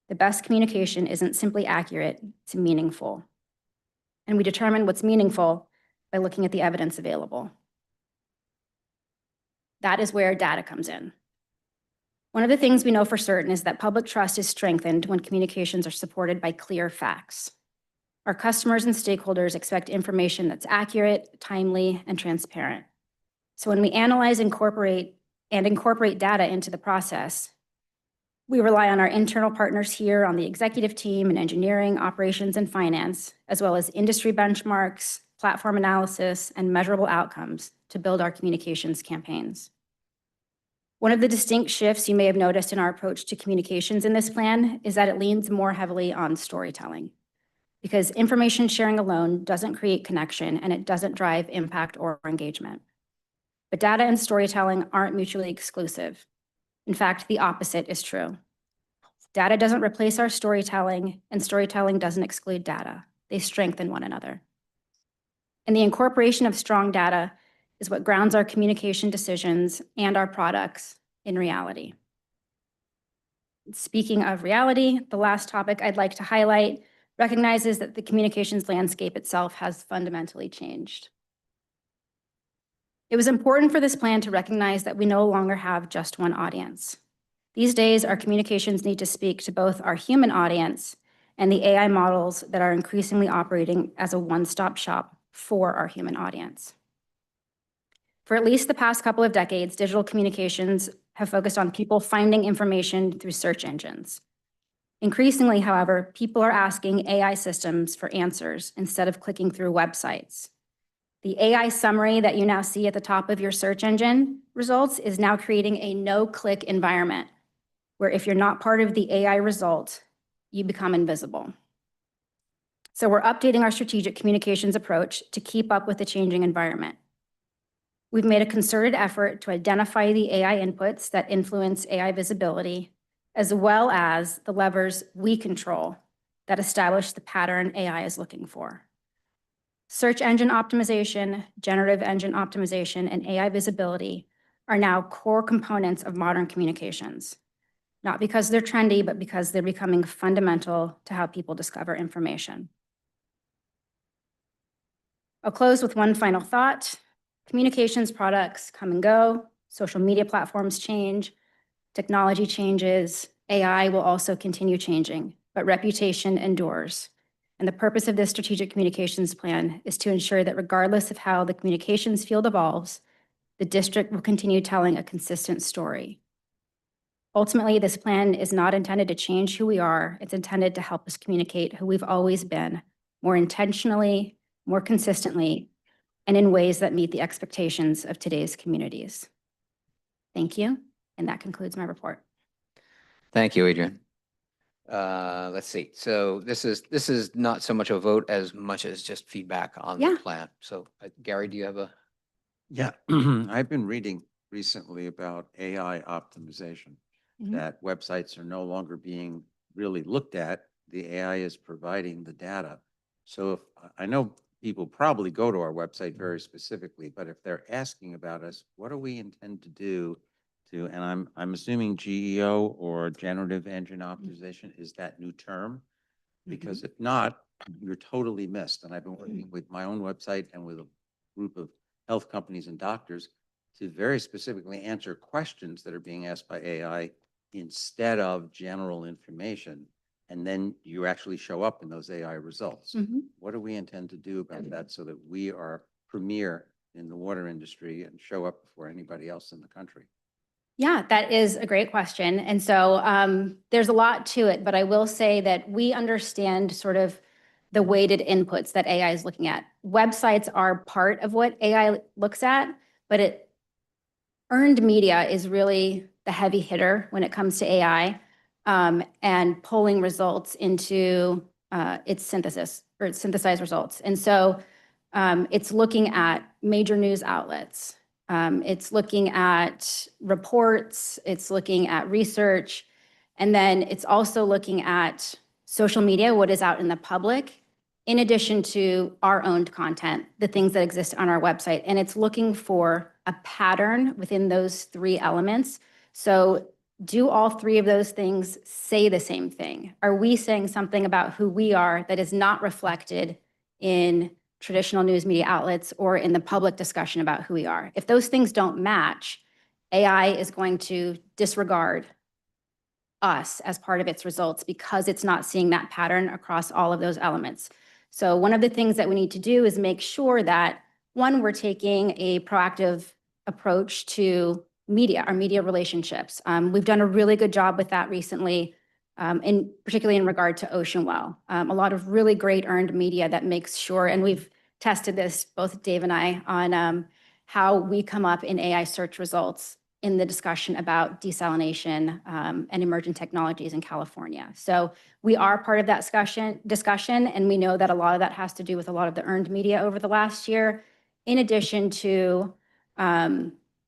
The best communication isn't simply accurate, it's meaningful. And we determine what's meaningful by looking at the evidence available. That is where data comes in. One of the things we know for certain is that public trust is strengthened when communications are supported by clear facts. Our customers and stakeholders expect information that's accurate, timely, and transparent. So when we analyze, incorporate data into the process, we rely on our internal partners here on the executive team in engineering, operations, and finance, as well as industry benchmarks, platform analysis, and measurable outcomes to build our communications campaigns. One of the distinct shifts you may have noticed in our approach to communications in this plan is that it leans more heavily on storytelling, because information sharing alone doesn't create connection and it doesn't drive impact or engagement. But data and storytelling aren't mutually exclusive. In fact, the opposite is true. Data doesn't replace our storytelling, and storytelling doesn't exclude data. They strengthen one another. And the incorporation of strong data is what grounds our communication decisions and our products in reality. Speaking of reality, the last topic I'd like to highlight recognizes that the communications landscape itself has fundamentally changed. It was important for this plan to recognize that we no longer have just one audience. These days, our communications need to speak to both our human audience and the AI models that are increasingly operating as a one-stop shop for our human audience. For at least the past couple of decades, digital communications have focused on people finding information through search engines. Increasingly, however, people are asking AI systems for answers instead of clicking through websites. The AI summary that you now see at the top of your search engine results is now creating a no-click environment where if you're not part of the AI result, you become invisible. So we're updating our strategic communications approach to keep up with the changing environment. We've made a concerted effort to identify the AI inputs that influence AI visibility, as well as the levers we control that establish the pattern AI is looking for. Search engine optimization, generative engine optimization, and AI visibility are now core components of modern communications, not because they're trendy, but because they're becoming fundamental to how people discover information. I'll close with one final thought. Communications products come and go, social media platforms change, technology changes, AI will also continue changing, but reputation endures. And the purpose of this strategic communications plan is to ensure that regardless of how the communications field evolves, the district will continue telling a consistent story. Ultimately, this plan is not intended to change who we are. It's intended to help us communicate who we've always been, more intentionally, more consistently, and in ways that meet the expectations of today's communities. Thank you, and that concludes my report. Thank you, Adrian. Let's see. So this is not so much a vote as much as just feedback on the Yeah. plan. So Gary, do you have a? Yeah, I've been reading recently about AI optimization, Mhm. that websites are no longer being really looked at. The AI is providing the data. So if, I know people probably go to our website very specifically, but if they're asking about us, what do we intend to do to, and I'm assuming GEO or generative engine optimization is that new term? Because if not, you're totally missed. And I've been working with my own website and with a group of health companies and doctors to very specifically answer questions that are being asked by AI instead of general information. And then you actually show up in those AI results. What do we intend to do about that so that we are premier in the water industry and show up before anybody else in the country? Yeah, that is a great question. And so there's a lot to it, but I will say that we understand sort of the weighted inputs that AI is looking at. Websites are part of what AI looks at, but earned media is really the heavy hitter when it comes to AI and pulling results into its synthesis or its synthesized results. And so it's looking at major news outlets. It's looking at reports, it's looking at research, and then it's also looking at social media, what is out in the public, in addition to our owned content, the things that exist on our website. And it's looking for a pattern within those three elements. So do all three of those things say the same thing? Are we saying something about who we are that is not reflected in traditional news media outlets or in the public discussion about who we are? If those things don't match, AI is going to disregard us as part of its results because it's not seeing that pattern across all of those elements. So one of the things that we need to do is make sure that, one, we're taking a proactive approach to media, our media relationships. We've done a really good job with that recently, particularly in regard to Ocean Well. A lot of really great earned media that makes sure, and we've tested this, both Dave and I, on how we come up in AI search results in the discussion about desalination and emerging technologies in California. So we are part of that discussion, and we know that a lot of that has to do with a lot of the earned media over the last year, in addition to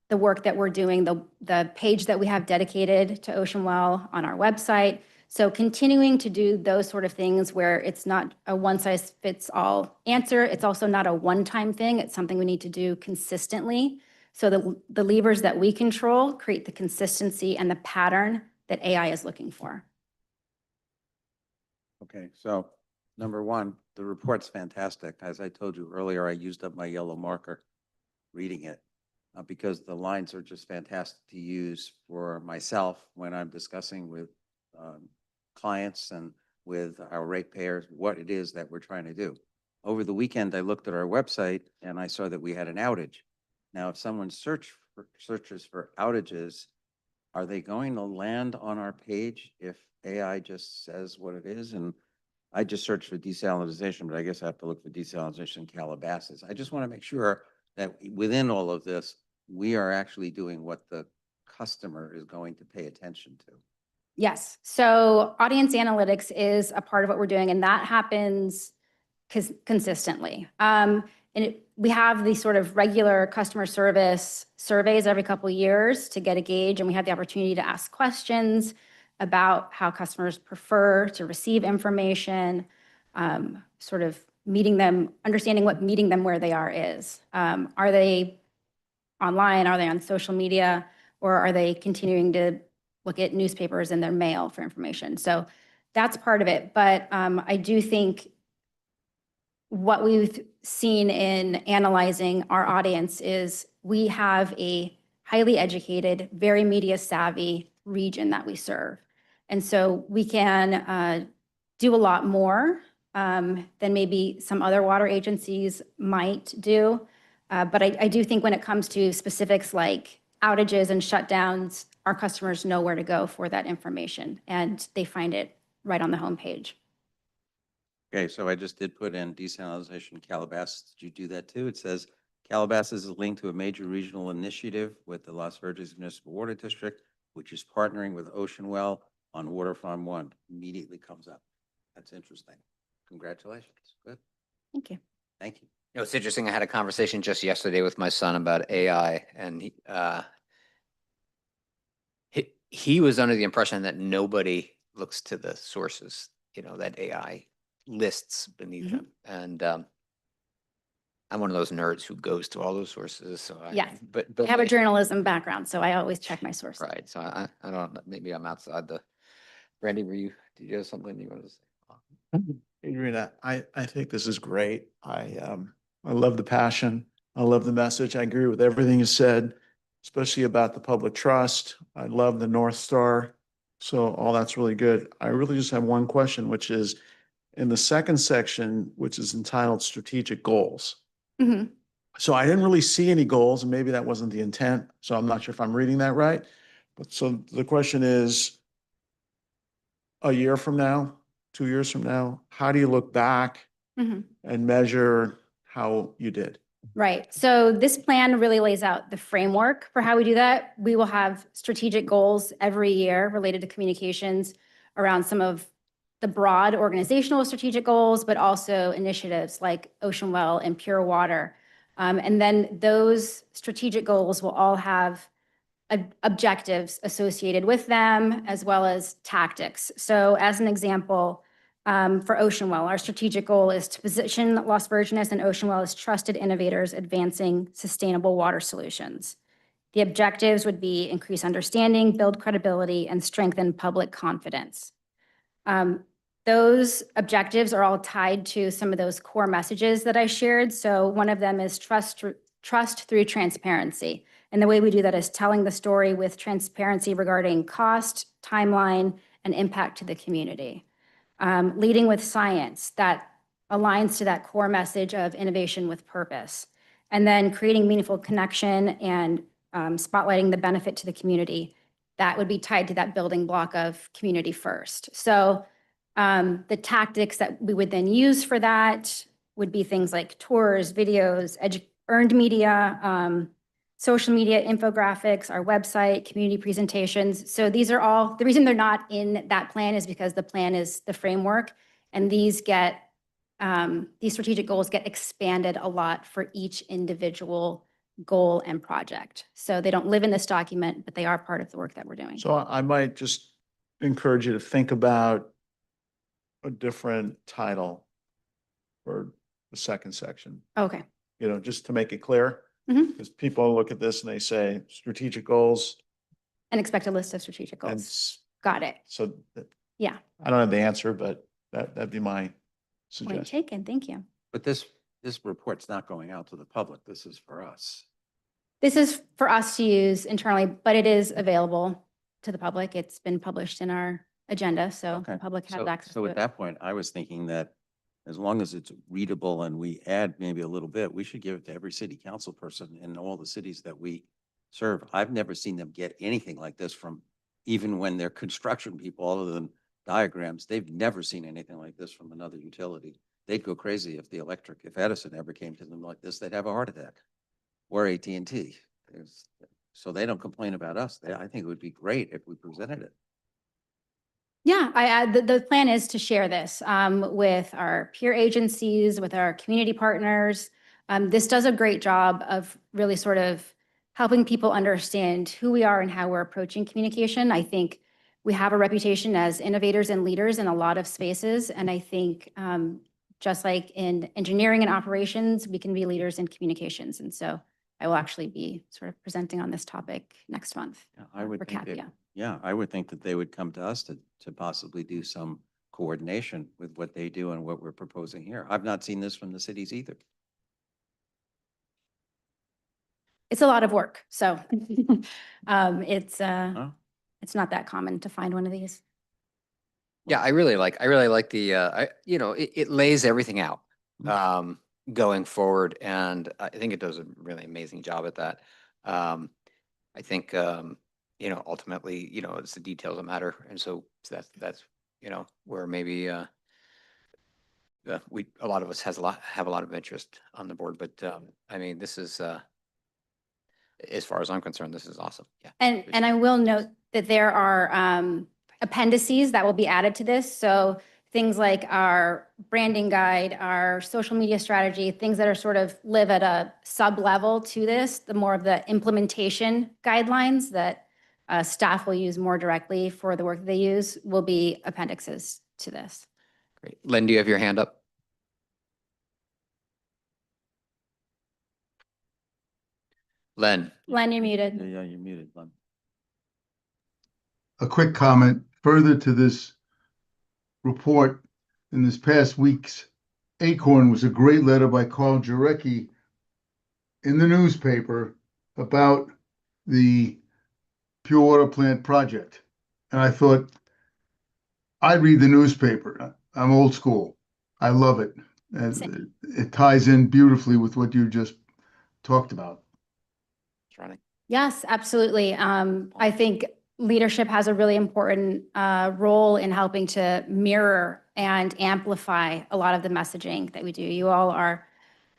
the work that we're doing, the page that we have dedicated to Ocean Well on our website. So continuing to do those sort of things where it's not a one-size-fits-all answer. It's also not a one-time thing. It's something we need to do consistently. So the levers that we control create the consistency and the pattern that AI is looking for. Okay, so number one, the report's fantastic. As I told you earlier, I used up my yellow marker reading it because the lines are just fantastic to use for myself when I'm discussing with clients and with our ratepayers what it is that we're trying to do. Over the weekend, I looked at our website and I saw that we had an outage. Now, if someone searches for outages, are they going to land on our page if AI just says what it is? And I just searched for desalination, but I guess I have to look for desalination in Calabasas. I just want to make sure that within all of this, we are actually doing what the customer is going to pay attention to. Yes. So audience analytics is a part of what we're doing, and that happens consistently. We have these sort of regular customer service surveys every couple of years to get a gauge, and we have the opportunity to ask questions about how customers prefer to receive information, sort of meeting them, understanding what meeting them where they are is. Are they online? Are they on social media? Or are they continuing to look at newspapers and their mail for information? So that's part of it. But I do think what we've seen in analyzing our audience is we have a highly educated, very media savvy region that we serve. And so we can do a lot more than maybe some other water agencies might do. But I do think when it comes to specifics like outages and shutdowns, our customers know where to go for that information, and they find it right on the homepage. Okay, so I just did put in desalination Calabasas. Did you do that too? It says Calabasas is linked to a major regional initiative with the Las Verdes Municipal Water District, which is partnering with Ocean Well on Water Farm One immediately comes up. That's interesting. Congratulations. Good. Thank you. Thank you. You know, it's interesting. I had a conversation just yesterday with my son about AI, and he was under the impression that nobody looks to the sources, you know, that AI lists beneath them. And I'm one of those nerds who goes to all those sources. So Yes. but I have a my- journalism background, so I always check my sources. right. So I don't, maybe I'm outside the, Brandy, did you have something you wanted to say? Adriana, I think this is great. I love the passion. I love the message. I agree with everything you said, especially about the public trust. I love the North Star. So all that's really good. I really just have one question, which is in the second section, which is entitled Strategic Goals. Mhm. So I didn't really see any goals, and maybe that wasn't the intent. So I'm not sure if I'm reading that right. But so the question is, a year from now, 2 years from now, how do you look back Mhm. and measure how you did? Right. So this plan really lays out the framework for how we do that. We will have strategic goals every year related to communications around some of the broad organizational strategic goals, but also initiatives like Ocean Well and Pure Water. And then those strategic goals will all have objectives associated with them, as well as tactics. So as an example, for Ocean Well, our strategic goal is to position Las Virgenes and Ocean Well as trusted innovators advancing sustainable water solutions. The objectives would be increase understanding, build credibility, and strengthen public confidence. Those objectives are all tied to some of those core messages that I shared. So one of them is trust through transparency. And the way we do that is telling the story with transparency regarding cost, timeline, and impact to the community. Leading with science that aligns to that core message of innovation with purpose. And then creating meaningful connection and spotlighting the benefit to the community. That would be tied to that building block of community first. So the tactics that we would then use for that would be things like tours, videos, earned media, social media, infographics, our website, community presentations. So these are all, the reason they're not in that plan is because the plan is the framework, and these strategic goals get expanded a lot for each individual goal and project. So they don't live in this document, but they are part of the work that we're doing. So I might just encourage you to think about a different title for the second section, Okay. you know, just to make it clear. Mhm. Because people look at this and they say strategic goals. And expect a list of strategic And goals. Got it. so Yeah. I don't have the answer, but that'd be my Point suggestion. taken. Thank you. But this report's not going out to the public. This is for us. This is for us to use internally, but it is available to the public. It's been published in our agenda, so the public has access So to at it. that point, I was thinking that as long as it's readable and we add maybe a little bit, we should give it to every city council person in all the cities that we serve. I've never seen them get anything like this from, even when they're construction people, other than diagrams, they've never seen anything like this from another utility. They'd go crazy if Edison ever came to them like this, they'd have a heart attack. Or AT&T. So they don't complain about us. I think it would be great if we presented it. Yeah, the plan is to share this with our peer agencies, with our community partners. This does a great job of really sort of helping people understand who we are and how we're approaching communication. I think we have a reputation as innovators and leaders in a lot of spaces. And I think just like in engineering and operations, we can be leaders in communications. And so I will actually be sort of presenting on this topic next month. I would for think that, CAPIA. yeah, I would think that they would come to us to possibly do some coordination with what they do and what we're proposing here. I've not seen this from the cities either. It's a lot of work, so it's not that common to find one of these. Yeah, I really like the, it lays everything out, going forward. And I think it does a really amazing job at that. I think, ultimately, it's the details that matter. And so that's, where maybe, a lot of us have a lot of interest on the board, but, I mean, this is, as far as I'm concerned, this is awesome. Yeah. And I will note that there are appendices that will be added to this. So things like our branding guide, our social media strategy, things that are sort of live at a sub-level to this, the more of the implementation guidelines that staff will use more directly for the work that they use will be appendixes to this. Great. Len, do you have your hand up? Len. Len, you're muted. Yeah, you're muted, Lon. A quick comment further to this report. In this past week's Acorn was a great letter by Carl Jarecki in the newspaper about the pure water plant project. And I thought, I read the newspaper. I'm old school. I love it. And it ties in beautifully with what you just talked about. Yes, absolutely. I think leadership has a really important role in helping to mirror and amplify a lot of the messaging that we do. You all are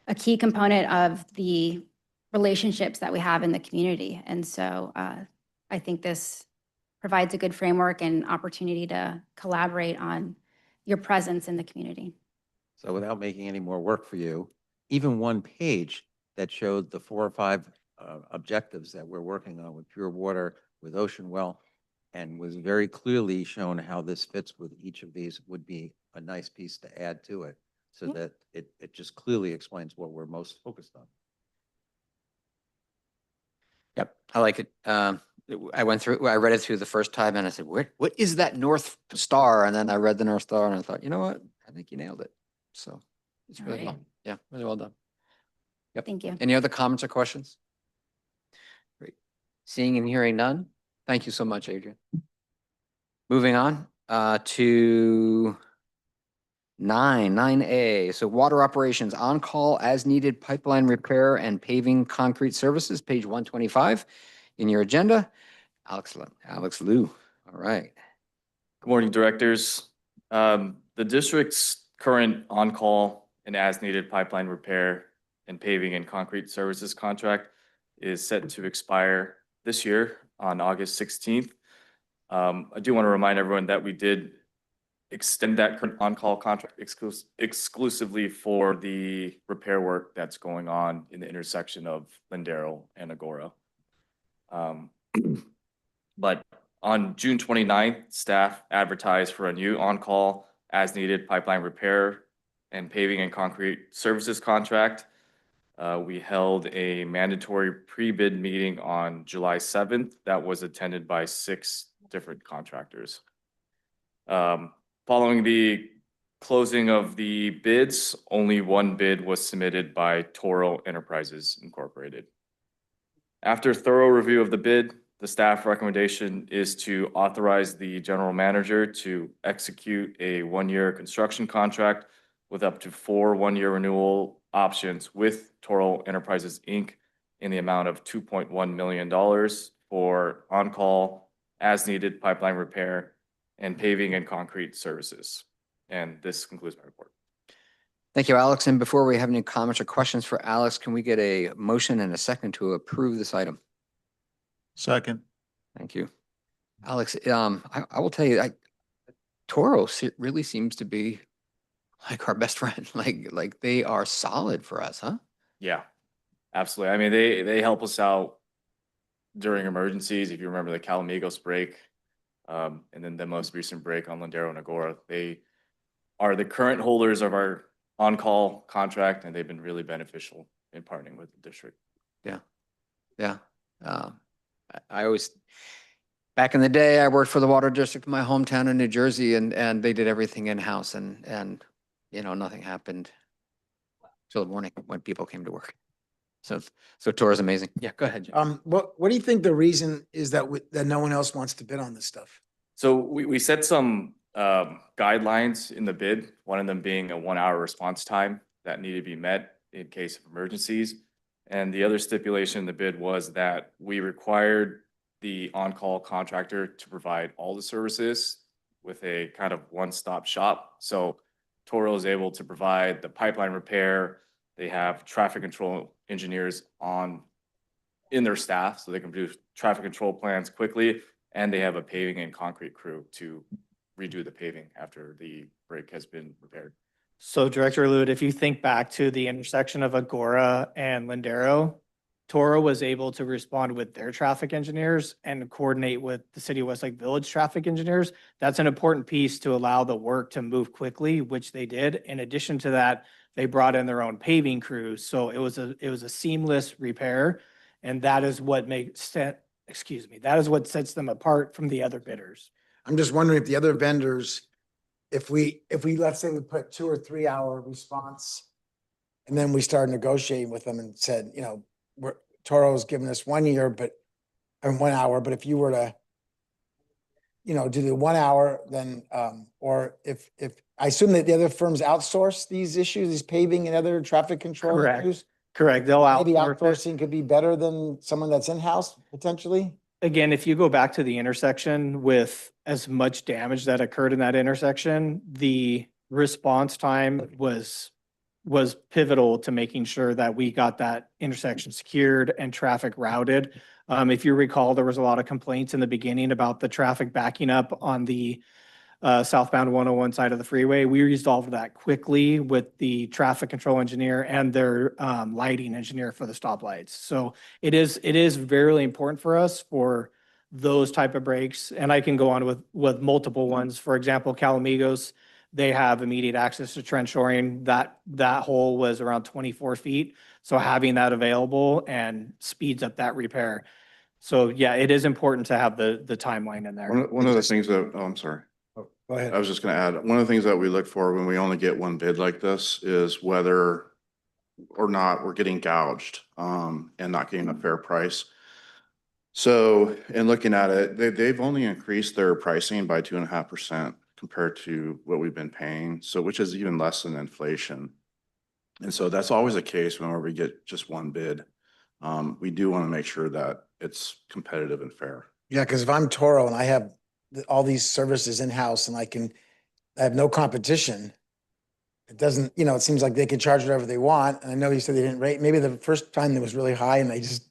a key component of the relationships that we have in the community. And so I think this provides a good framework and opportunity to collaborate on your presence in the community. So without making any more work for you, even one page that showed the 4 or 5 objectives that we're working on with pure water, with ocean well, and was very clearly shown how this fits with each of these would be a nice piece to add to it, so that it just clearly explains what we're most focused on. Yep, I like it. I read it through the first time and I said, what is that North Star? And then I read the North Star and I thought, you know what? I think you nailed it. So it's really All right. well. Yeah, really well done. Yep. Thank you. Any other comments or questions? Great. Seeing and hearing none. Thank you so much, Adrian. Moving on to 9A. So water operations on call as needed pipeline repair and paving concrete services, page 125 in your agenda. Alex Liu. All right. Good morning, directors. The district's current on-call and as-needed pipeline repair and paving and concrete services contract is set to expire this year on August 16th. I do want to remind everyone that we did extend that current on-call contract exclusively for the repair work that's going on in the intersection of Lindero and Agora. But on June 29th, staff advertised for a new on-call as-needed pipeline repair and paving and concrete services contract. We held a mandatory pre-bid meeting on July 7th that was attended by 6 different contractors. Following the closing of the bids, only one bid was submitted by Toro Enterprises Incorporated. After thorough review of the bid, the staff recommendation is to authorize the general manager to execute a 1-year construction contract with up to 4 one-year renewal options with Toro Enterprises, Inc. in the amount of $2.1 million for on-call, as-needed pipeline repair, and paving and concrete services. And this concludes my report. Thank you, Alex. And before we have any comments or questions for Alex, can we get a motion and a second to approve this item? Second. Thank you. Alex, I will tell you, Toro really seems to be like our best friend. Like they are solid for us, huh? Yeah, absolutely. I mean, they help us out during emergencies. If you remember the Calamigos break, and then the most recent break on Lindero and Agora, they are the current holders of our on-call contract, and they've been really beneficial in partnering with the district. Yeah. Yeah. I always, back in the day, I worked for the water district in my hometown in New Jersey, and they did everything in-house, and you know, nothing happened till the morning when people came to work. So Tora's amazing. Yeah, go ahead, Jim. What do you think the reason is that that no one else wants to bid on this stuff? So we set some guidelines in the bid, one of them being a 1-hour response time that needed to be met in case of emergencies. And the other stipulation in the bid was that we required the on-call contractor to provide all the services with a kind of one-stop shop. So Toro is able to provide the pipeline repair. They have traffic control engineers in their staff, so they can do traffic control plans quickly. and they have a paving and concrete crew to redo the paving after the break has been repaired. So Director Lewitt, if you think back to the intersection of Agora and Lindero, Toro was able to respond with their traffic engineers and coordinate with the City of Westlake Village traffic engineers. That's an important piece to allow the work to move quickly, which they did. In addition to that, they brought in their own paving crews. So it was a seamless repair. And that is what that is what sets them apart from the other bidders. I'm just wondering if the other vendors, if we, let's say we put 2 or 3 hour response, and then we started negotiating with them and said, you know, Toro's giving us 1 year, but, and 1 hour, but if you were to, you know, do the 1 hour, then, or if, I assume that the other firms outsource these issues, these paving and other traffic control issues? Correct. They'll Maybe outsource it. outsourcing could be better than someone that's in-house potentially? Again, if you go back to the intersection with as much damage that occurred in that intersection, the response time was pivotal to making sure that we got that intersection secured and traffic routed. If you recall, there was a lot of complaints in the beginning about the traffic backing up on the southbound 101 side of the freeway. We resolved that quickly with the traffic control engineer and their lighting engineer for the stoplights. So it is very important for us for those type of breaks. And I can go on with multiple ones. For example, Calamigos, they have immediate access to trench shoring. That hole was around 24 feet. So having that available and speeds up that repair. So yeah, it is important to have the timeline in there. One of the things that, oh, I'm sorry. Go ahead. I was just gonna add, one of the things that we look for when we only get one bid like this is whether or not we're getting gouged, and not getting a fair price. So in looking at it, they've only increased their pricing by 2.5% compared to what we've been paying. So which is even less than inflation. And so that's always the case whenever we get just one bid. We do want to make sure that it's competitive and fair. Yeah, because if I'm Toro and I have all these services in-house and I have no competition, it doesn't, you know, it seems like they can charge whatever they want. And I know you said they didn't rate, maybe the first time it was really high and they just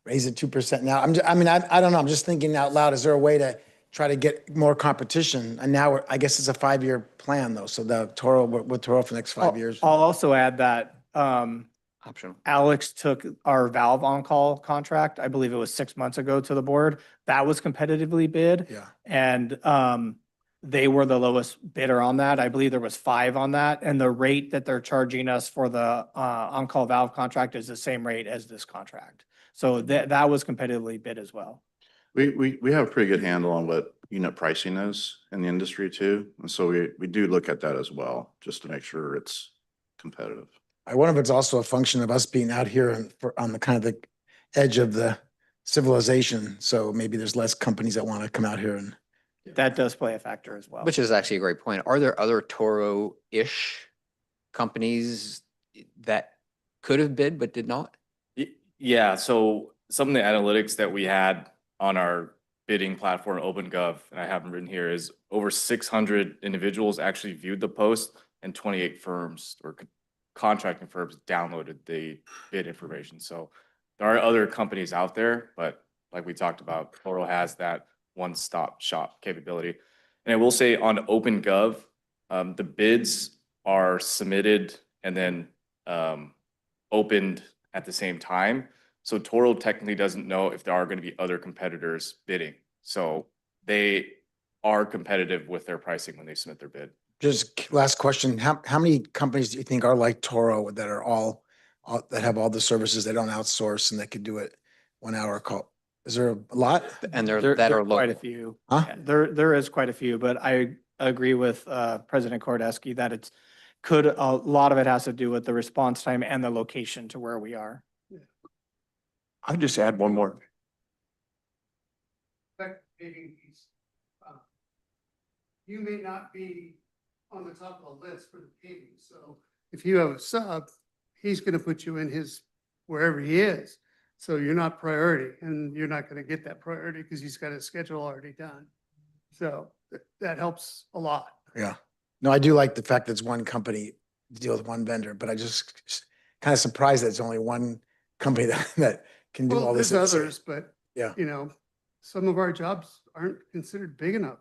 raised it 2% now. I don't know. I'm just thinking out loud. Is there a way to try to get more competition? And now I guess it's a 5-year plan though. So the Toro, with Toro for the next 5 years. I'll also add that Optional. Alex took our valve on-call contract, I believe it was 6 months ago, to the board. That was competitively bid. Yeah. And they were the lowest bidder on that. I believe there was 5 on that. And the rate that they're charging us for the on-call valve contract is the same rate as this contract. So that was competitively bid as well. We have a pretty good handle on what unit pricing is in the industry too. And so we do look at that as well, just to make sure it's competitive. I wonder if it's also a function of us being out here on the kind of the edge of the civilization. So maybe there's less companies that want to come out here and. That does play a factor as well. Which is actually a great point. Are there other Toro-ish companies that could have bid but did not? Yeah, so some of the analytics that we had on our bidding platform, OpenGov, and I have them written here, is over 600 individuals actually viewed the post and 28 firms or contracting firms downloaded the bid information. So there are other companies out there, but like we talked about, Toro has that one-stop shop capability. And I will say on OpenGov, the bids are submitted and then opened at the same time. So Toro technically doesn't know if there are going to be other competitors bidding. So they are competitive with their pricing when they submit their bid. Just last question. How many companies do you think are like Toro that are all that have all the services they don't outsource and they could do it 1 hour call? Is there a lot? And There are are quite a local. few. Huh? Yeah, there is quite a few, but I agree with President Kordeski that a lot of it has to do with the response time and the location to where we are. I'll just add one more. You may not be on the top of the list for the paving, so if you have a sub, he's gonna put you in his, wherever he is. So you're not priority, and you're not gonna get that priority because he's got his schedule already done. So that helps a lot. Yeah. No, I do like the fact that it's one company to deal with one vendor, but I just kind of surprised that it's only one company that can do Well, all this. there's others, but Yeah. you know, some of our jobs aren't considered big enough.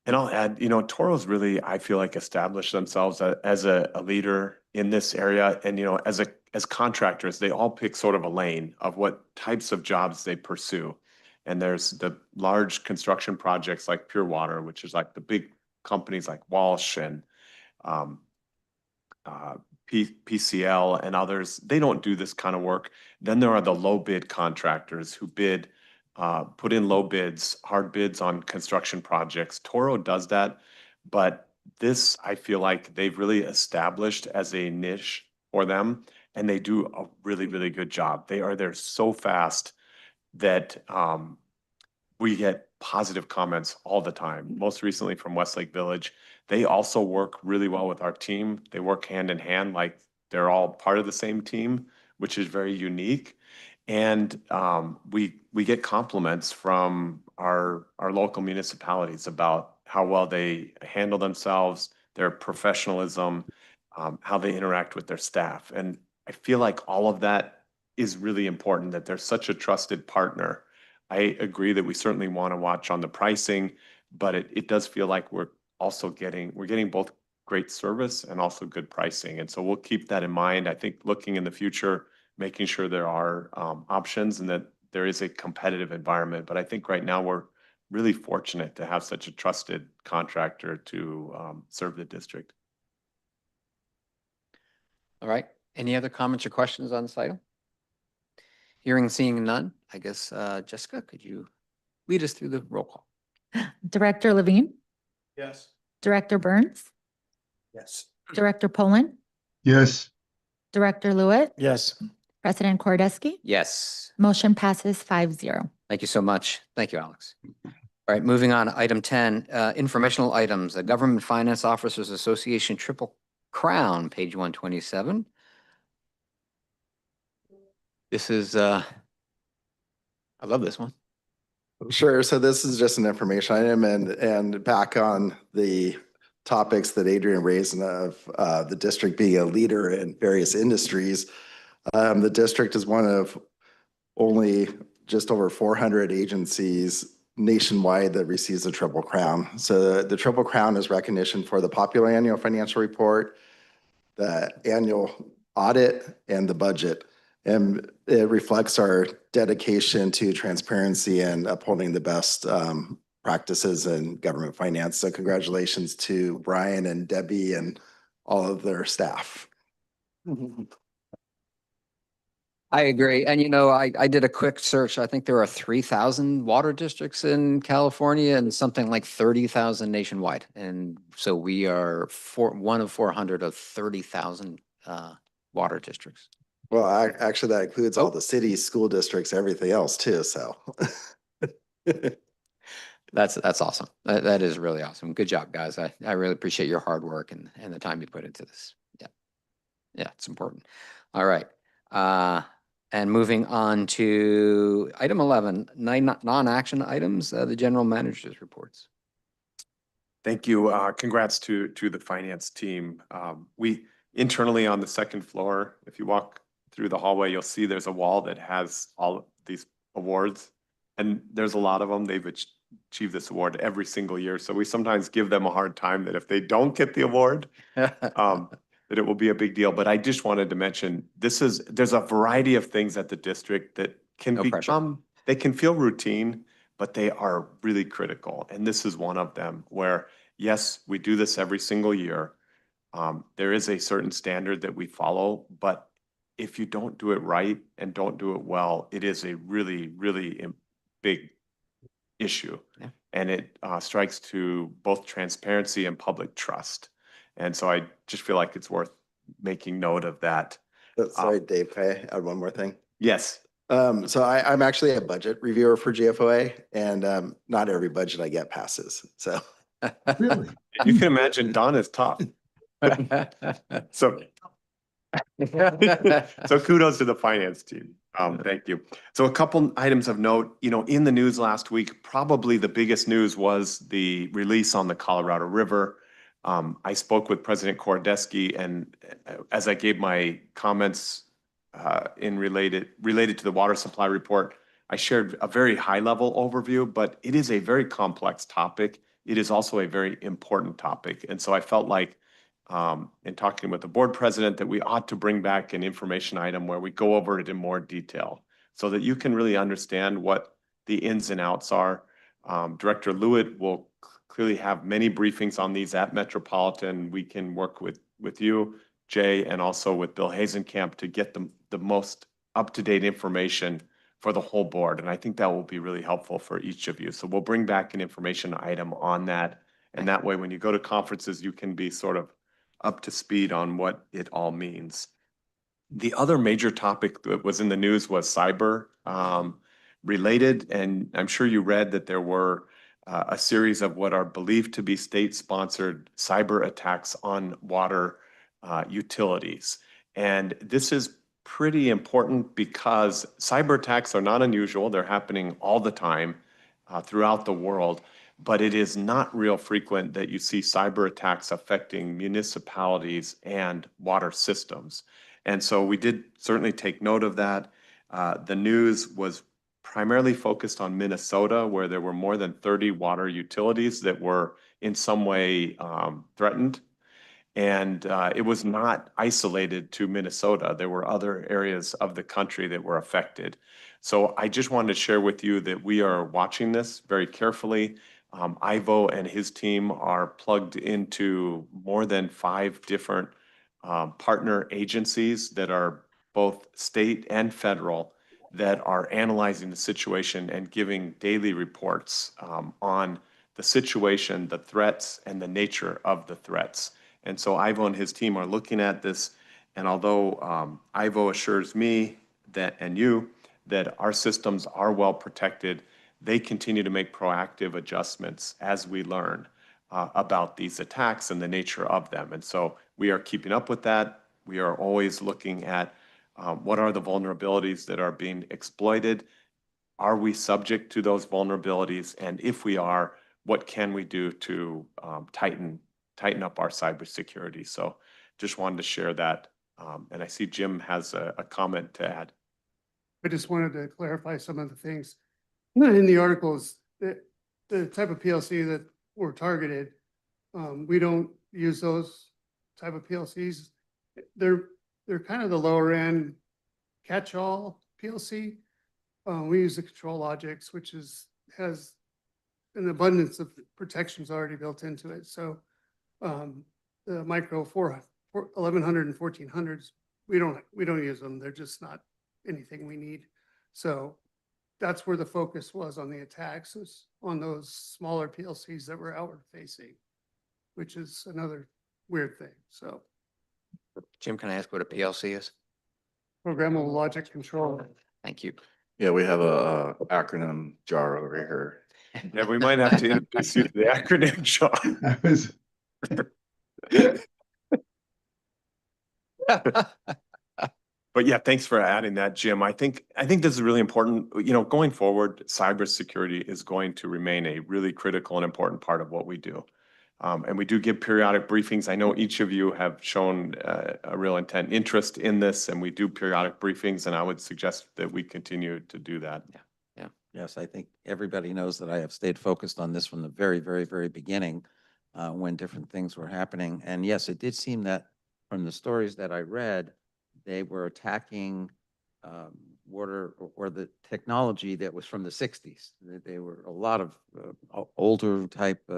And I'll add, Toro's really, I feel like, established themselves as a leader in this area. And, as contractors, they all pick sort of a lane of what types of jobs they pursue. And there's the large construction projects like Pure Water, which is like the big companies like Walsh and PCL and others. They don't do this kind of work. Then there are the low bid contractors who put in low bids, hard bids on construction projects. Toro does that, but this, I feel like they've really established as a niche for them, and they do a really, really good job. They are there so fast that we get positive comments all the time, most recently from Westlake Village. They also work really well with our team. They work hand in hand, like they're all part of the same team, which is very unique. And we get compliments from our local municipalities about how well they handle themselves, their professionalism, how they interact with their staff. And I feel like all of that is really important, that they're such a trusted partner. I agree that we certainly want to watch on the pricing, but it does feel like we're getting both great service and also good pricing. And so we'll keep that in mind. I think looking in the future, making sure there are options and that there is a competitive environment. But I think right now we're really fortunate to have such a trusted contractor to serve the district. All right. Any other comments or questions on this item? Hearing, seeing none, I guess, Jessica, could you lead us through the roll call? Director Levine, Yes. Director Burns, Yes. Director Poland, Yes. Director Lewitt, Yes. President Kordesky. Yes. Motion passes 5-0. Thank you so much. Thank you, Alex. All right, moving on, item 10, informational items, the Government Finance Officers Association Triple Crown, page 127. This is, I love this one. Sure. So this is just an information item and back on the topics that Adrian raised of the district being a leader in various industries. The district is one of only just over 400 agencies nationwide that receives the Triple Crown. So the Triple Crown is recognition for the popular annual financial report, the annual audit, and the budget. And it reflects our dedication to transparency and upholding the best practices in government finance. So congratulations to Brian and Debbie and all of their staff. I agree. And I did a quick search. I think there are 3,000 water districts in California and something like 30,000 nationwide. And so we are one of 400 of 30,000 water districts. Well, actually, that includes all the cities, school districts, everything else too, so. That's awesome. That is really awesome. Good job, guys. I really appreciate your hard work and the time you put into this. Yeah. Yeah, it's important. All right. And moving on to item 11, non-action items, the general manager's reports. Thank you. Congrats to the finance team. We internally on the second floor, if you walk through the hallway, you'll see there's a wall that has all of these awards, and there's a lot of them. They've achieved this award every single year. So we sometimes give them a hard time that if they don't get the award, that it will be a big deal. But I just wanted to mention, there's a variety of things at the district that can they can feel routine, but they are really critical. And this is one of them where, yes, we do this every single year. There is a certain standard that we follow, but if you don't do it right and don't do it well, it is a really, really big issue. Yeah. And it strikes to both transparency and public trust. And so I just feel like it's worth making note of that. Sorry, Dave, can I add one more thing? Yes. So I'm actually a budget reviewer for GFOA, and not every budget I get passes, so. Really? You can imagine Don is tough. So kudos to the finance team. Thank you. So a couple items of note, in the news last week, probably the biggest news was the release on the Colorado River. I spoke with President Kordesky, and as I gave my comments related to the water supply report, I shared a very high-level overview, but it is a very complex topic. It is also a very important topic. And so I felt like, in talking with the board president, that we ought to bring back an information item where we go over it in more detail so that you can really understand what the ins and outs are. Director Lewitt will clearly have many briefings on these at Metropolitan. We can work with you, Jay, and also with Bill Hazenkamp to get the most up-to-date information for the whole board. And I think that will be really helpful for each of you. So we'll bring back an information item on that. And that way, when you go to conferences, you can be sort of up to speed on what it all means. The other major topic that was in the news was cyber related. And I'm sure you read that there were a series of what are believed to be state-sponsored cyber attacks on water utilities. And this is pretty important because cyber attacks are not unusual. They're happening all the time throughout the world, but it is not real frequent that you see cyber attacks affecting municipalities and water systems. And so we did certainly take note of that. The news was primarily focused on Minnesota, where there were more than 30 water utilities that were in some way threatened. And it was not isolated to Minnesota. There were other areas of the country that were affected. So I just wanted to share with you that we are watching this very carefully. Ivo and his team are plugged into more than 5 different partner agencies that are both state and federal that are analyzing the situation and giving daily reports on the situation, the threats, and the nature of the threats. And so Ivo and his team are looking at this. And although Ivo assures me that, and you, that our systems are well protected, they continue to make proactive adjustments as we learn about these attacks and the nature of them. And so we are keeping up with that. We are always looking at what are the vulnerabilities that are being exploited? Are we subject to those vulnerabilities? And if we are, what can we do to tighten up our cybersecurity? So just wanted to share that. And I see Jim has a comment to add. I just wanted to clarify some of the things in the articles that the type of PLC that were targeted. We don't use those type of PLCs. They're kind of the lower end catch-all PLC. We use the Control Logics, which has an abundance of protections already built into it. So the micro 1100 and 1400s, we don't use them. They're just not anything we need. So that's where the focus was on the attacks, was on those smaller PLCs that were outward facing, which is another weird thing. So Jim, can I ask what a PLC is? programmable logic control. Thank you. Yeah, we have a acronym jar over here. Yeah, we might have to introduce you to the acronym, Sean. That was- But yeah, thanks for adding that, Jim. I think this is really important. You know, going forward, cybersecurity is going to remain a really critical and important part of what we do. And we do give periodic briefings. I know each of you have shown a real interest in this, and we do periodic briefings, and I would suggest that we continue to do that. Yeah. Yes, I think everybody knows that I have stayed focused on this from the very, very, very beginning when different things were happening. And yes, it did seem that from the stories that I read, they were attacking water or the technology that was from the 60s. They were a lot of older type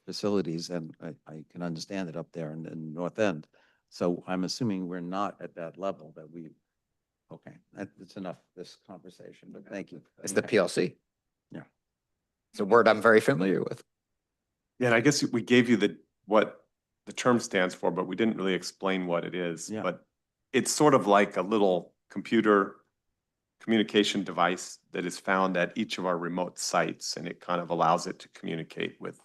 facilities, and I can understand it up there in the North End. So I'm assuming we're not at that level that we, okay, that's enough this conversation, but thank you. It's the PLC. Yeah. It's a word I'm very familiar with. Yeah, and I guess we gave you what the term stands for, but we didn't really explain what it is. Yeah. But it's sort of like a little computer communication device that is found at each of our remote sites, and it kind of allows it to communicate with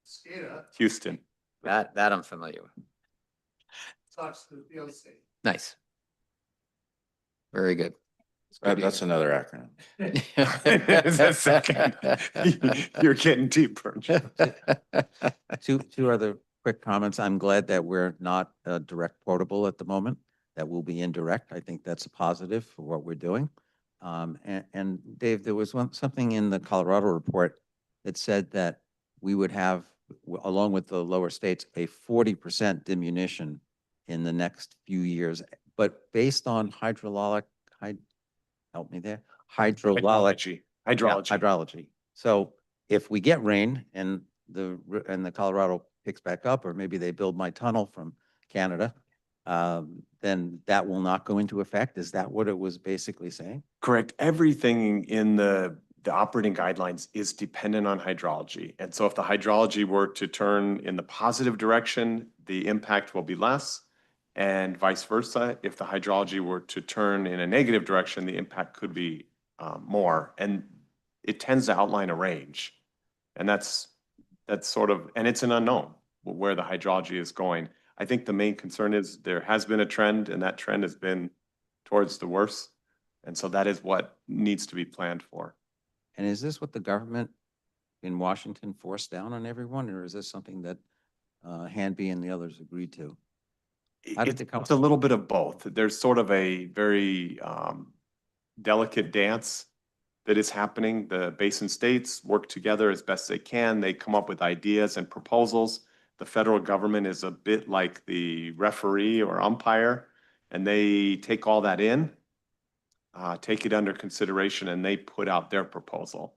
SCADA Houston. That I'm familiar with. talks to the PLC. Nice. Very good. That's another acronym. It's a second. You're getting deeper. Two other quick comments. I'm glad that we're not direct quotable at the moment, that we'll be indirect. I think that's a positive for what we're doing. And Dave, there was something in the Colorado report that said that we would have, along with the lower states, a 40% diminution in the next few years, but based on help me there, Hydrology. Yeah, hydrology. So if we get rain and the Colorado picks back up, or maybe they build my tunnel from Canada, then that will not go into effect. Is that what it was basically saying? Correct. Everything in the operating guidelines is dependent on hydrology. And so if the hydrology were to turn in the positive direction, the impact will be less. And vice versa, if the hydrology were to turn in a negative direction, the impact could be more. And it tends to outline a range. And that's sort of, and it's an unknown where the hydrology is going. I think the main concern is there has been a trend, and that trend has been towards the worse. And so that is what needs to be planned for. And is this what the government in Washington forced down on everyone, or is this something that Hanby and the others agreed to? How did it come? It's a little bit of both. There's sort of a very delicate dance that is happening. The basin states work together as best they can. They come up with ideas and proposals. The federal government is a bit like the referee or umpire, and they take all that in, take it under consideration, and they put out their proposal.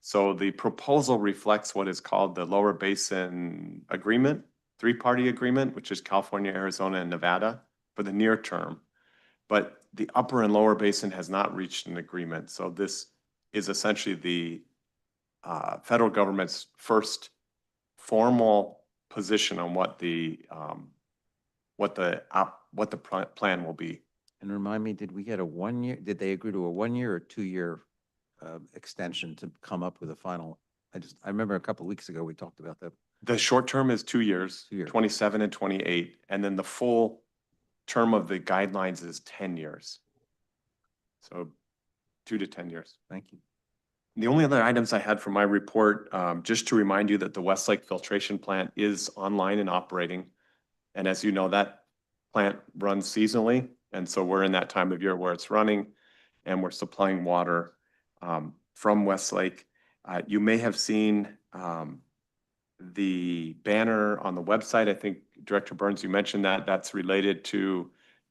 So the proposal reflects what is called the Lower Basin Agreement, three-party agreement, which is California, Arizona, and Nevada for the near term. But the upper and lower basin has not reached an agreement. So this is essentially the federal government's first formal position on what the plan will be. And remind me, did we get a 1 year? Did they agree to a 1 year or 2 year extension to come up with a final? I remember a couple of weeks ago we talked about that. The short term is 2 years, 2 years. 27 and 28, and then the full term of the guidelines is 10 years. So 2 to 10 years. Thank you. The only other items I had from my report, just to remind you that the Westlake filtration plant is online and operating. And as you know, that plant runs seasonally. And so we're in that time of year where it's running and we're supplying water from Westlake. You may have seen the banner on the website. I think Director Burns, you mentioned that. That's related to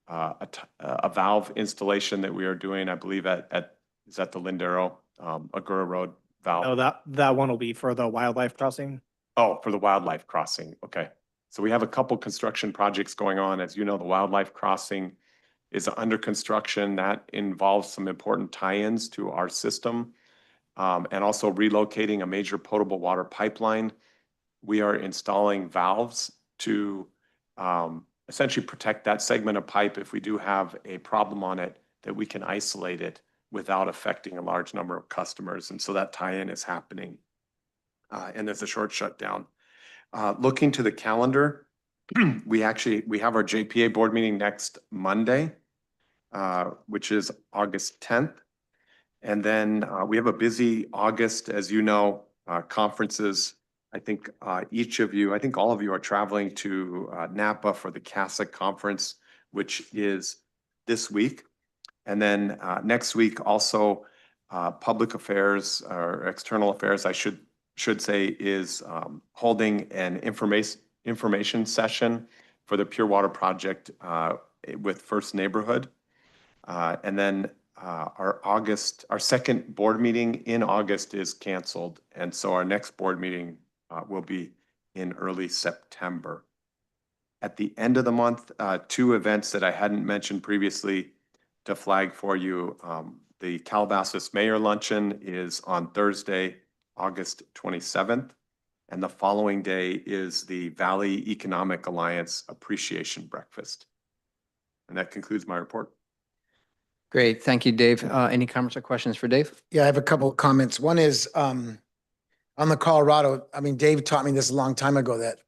a valve installation that we are doing, I believe is at the Lindero, Agoura Road valve. Oh, that one will be for the wildlife crossing. Oh, for the wildlife crossing. Okay. So we have a couple construction projects going on. As you know, the wildlife crossing is under construction. That involves some important tie-ins to our system and also relocating a major potable water pipeline. We are installing valves to essentially protect that segment of pipe if we do have a problem on it, that we can isolate it without affecting a large number of customers. And so that tie-in is happening. And there's a short shutdown. Looking to the calendar, we have our JPA board meeting next Monday, which is August 10th. And then we have a busy August, as you know, conferences. I think all of you are traveling to Napa for the CASA conference, which is this week. And then next week also public affairs or external affairs, I should say, is holding an information session for the Pure Water Project with First Neighborhood. And then our second board meeting in August is canceled. And so our next board meeting will be in early September. At the end of the month, 2 events that I hadn't mentioned previously to flag for you. The Calabasas Mayor Luncheon is on Thursday, August 27th. And the following day is the Valley Economic Alliance Appreciation Breakfast. And that concludes my report. Great. Thank you, Dave. Any comments or questions for Dave? Yeah, I have a couple of comments. One is on the Colorado. I mean, Dave taught me this a long time ago that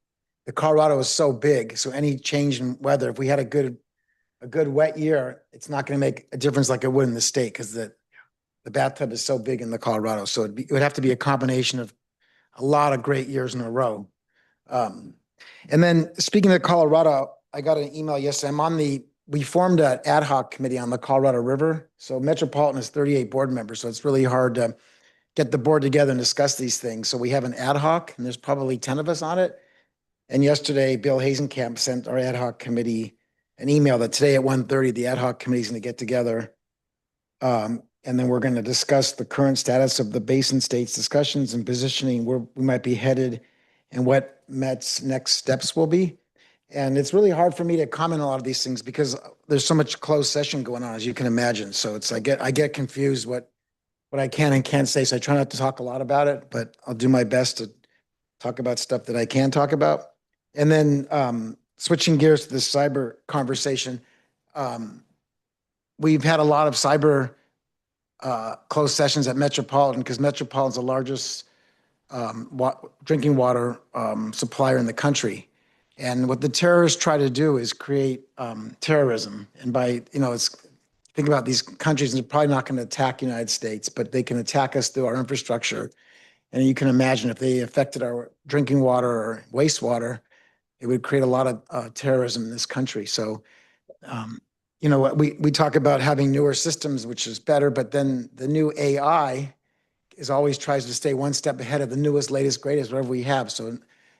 the Colorado is so big. So any change in weather, if we had a good wet year, it's not going to make a difference like it would in the state because the bathtub is so big in the Colorado. So it would have to be a combination of a lot of great years in a row. And then speaking of Colorado, I got an email yesterday. I'm on the we formed an ad hoc committee on the Colorado River. So Metropolitan has 38 board members, so it's really hard to get the board together and discuss these things. So we have an ad hoc, and there's probably 10 of us on it. And yesterday, Bill Hazenkamp sent our ad hoc committee an email that today at 1:30, the ad hoc committee is going to get together. And then we're going to discuss the current status of the basin states discussions and positioning where we might be headed and what Met's next steps will be. And it's really hard for me to comment on a lot of these things because there's so much closed session going on, as you can imagine. So I get confused what I can and can't say. So I try not to talk a lot about it, but I'll do my best to talk about stuff that I can talk about. And then switching gears to the cyber conversation, we've had a lot of cyber closed sessions at Metropolitan because Metropolitan's the largest drinking water supplier in the country. And what the terrorists try to do is create terrorism. And by, think about these countries, and they're probably not going to attack the United States, but they can attack us through our infrastructure. And you can imagine if they affected our drinking water or wastewater, it would create a lot of terrorism in this country. So, we talk about having newer systems, which is better, but then the new AI is always tries to stay one step ahead of the newest, latest, greatest, whatever we have. So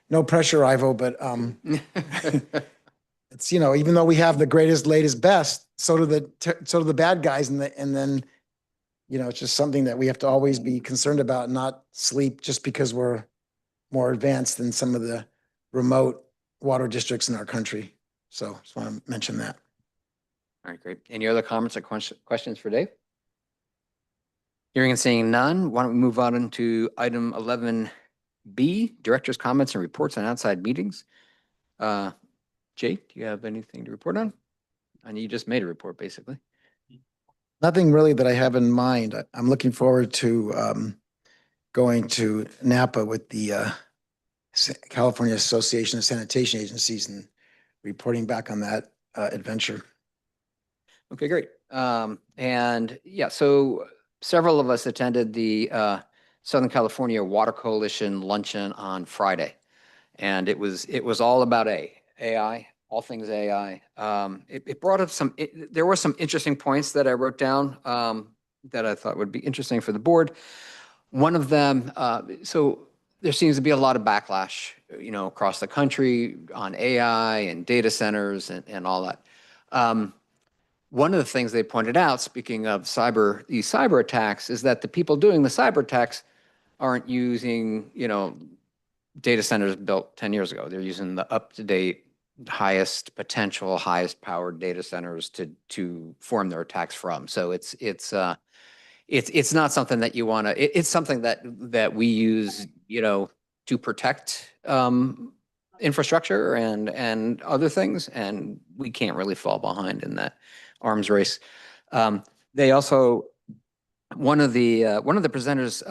no pressure, Ivo, but it's, even though we have the greatest, latest, best, so do the bad guys. And then, it's just something that we have to always be concerned about, not sleep just because we're more advanced than some of the remote water districts in our country. So just want to mention that. All right, great. Any other comments or questions for Dave? Hearing and seeing none, why don't we move on into item 11B, director's comments and reports on outside meetings. Jay, do you have anything to report on? I know you just made a report, basically. Nothing really that I have in mind. I'm looking forward to going to Napa with the California Association of Sanitation Agencies and reporting back on that adventure. Okay, great. And yeah, so several of us attended the Southern California Water Coalition luncheon on Friday. And it was all about AI, all things AI. It brought up there were some interesting points that I wrote down that I thought would be interesting for the board. One of them, so there seems to be a lot of backlash, across the country on AI and data centers and all that. One of the things they pointed out, speaking of these cyber attacks, is that the people doing the cyber attacks aren't using, data centers built 10 years ago. They're using the up-to-date, highest potential, highest powered data centers to form their attacks from. So it's not something that you want to. It's something that we use, to protect infrastructure and other things, and we can't really fall behind in that arms race. They also, one of the presenters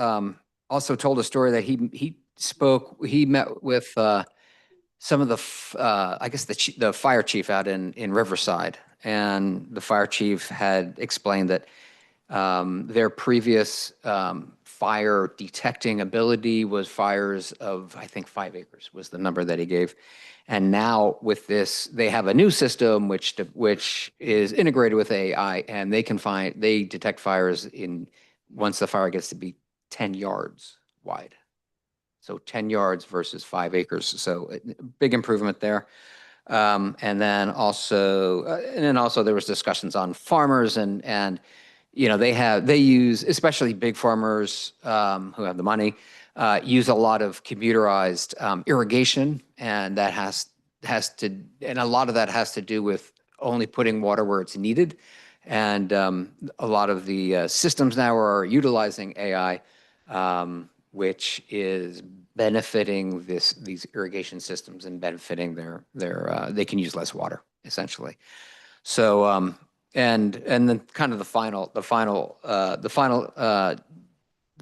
also told a story that he met with some of the fire chief out in Riverside, and the fire chief had explained that their previous fire detecting ability was fires of, I think, 5 acres was the number that he gave. And now with this, they have a new system which is integrated with AI, and they detect fires once the fire gets to be 10 yards wide. So 10 yards versus 5 acres. So big improvement there. And then also there was discussions on farmers and they use, especially big farmers who have the money, use a lot of computerized irrigation, and that and a lot of that has to do with only putting water where it's needed. And a lot of the systems now are utilizing AI, which is benefiting these irrigation systems and benefiting they can use less water, essentially. So and then kind of the final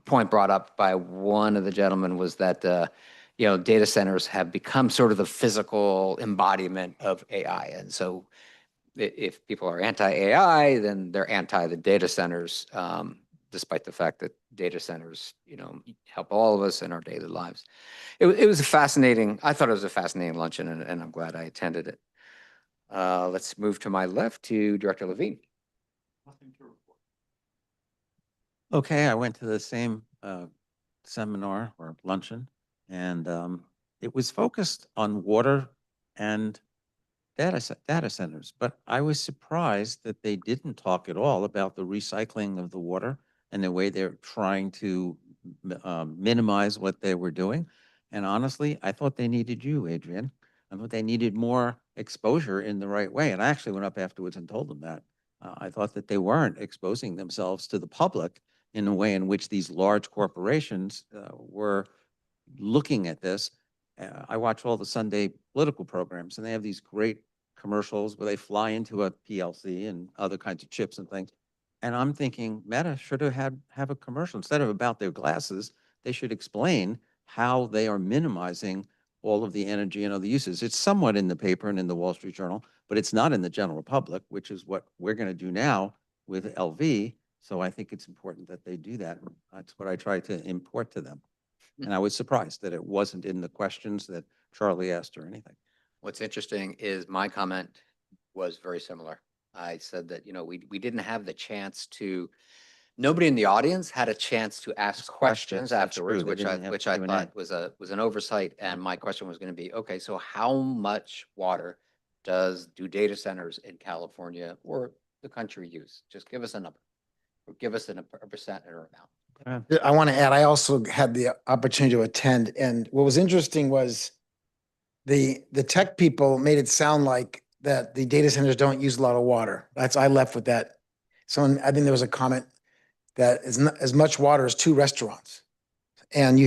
point brought up by one of the gentlemen was that data centers have become sort of the physical embodiment of AI, and so if people are anti-AI, then they're anti the data centers, despite the fact that data centers help all of us in our daily lives. I thought it was a fascinating luncheon, and I'm glad I attended it. Let's move to my left to Director Levine. Okay, I went to the same seminar or luncheon, and it was focused on water and data centers. But I was surprised that they didn't talk at all about the recycling of the water and the way they're trying to minimize what they were doing. And honestly, I thought they needed you, Adrian. I thought they needed more exposure in the right way. And I actually went up afterwards and told them that. I thought that they weren't exposing themselves to the public in a way in which these large corporations were looking at this. I watch all the Sunday political programs, and they have these great commercials where they fly into a PLC and other kinds of chips and things. And I'm thinking Meta should have a commercial instead of about their glasses. They should explain how they are minimizing all of the energy and other uses. It's somewhat in the paper and in the Wall Street Journal, but it's not in the general public, which is what we're going to do now with LV. So I think it's important that they do that. That's what I try to import to them. And I was surprised that it wasn't in the questions that Charlie asked or anything. What's interesting is my comment was very similar. I said that, we didn't have the chance to, nobody in the audience had a chance to ask questions that's true. afterwards, They didn't have which I Q&A. thought was an oversight. And my question was going to be, okay, so how much water do data centers in California or the country use? Just give us a number, or give us a percent or amount. I want to add, I also had the opportunity to attend, and what was interesting was the tech people made it sound like that the data centers don't use a lot of water. I left with that. I think there was a comment that is not as much water as 2 restaurants. And you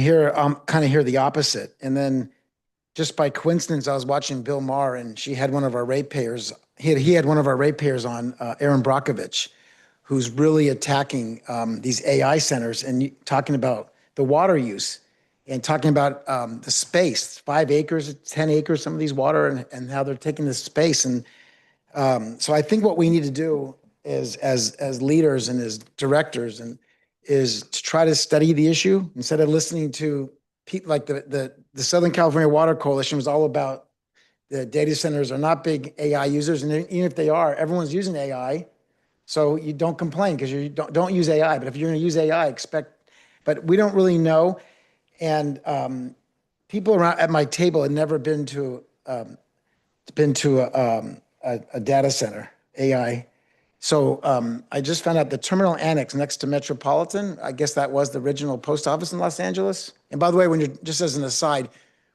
kind of hear the opposite. And then just by coincidence, I was watching Bill Maher, and she had one of our ratepayers. He had one of our ratepayers on, Aaron Brockovich, who's really attacking these AI centers and talking about the water use and talking about the space, 5 acres, 10 acres, some of these water, and how they're taking this space. And so I think what we need to do is, as leaders and as directors, is to try to study the issue instead of listening to people like the Southern California Water Coalition was all about the data centers are not big AI users, and even if they are, everyone's using AI. So you don't complain because you don't use AI. But if you're going to use AI, but we don't really know. And people around at my table had never been to a data center, AI. So I just found out the terminal annex next to Metropolitan, I guess that was the original post office in Los Angeles. And by the way, just as an aside,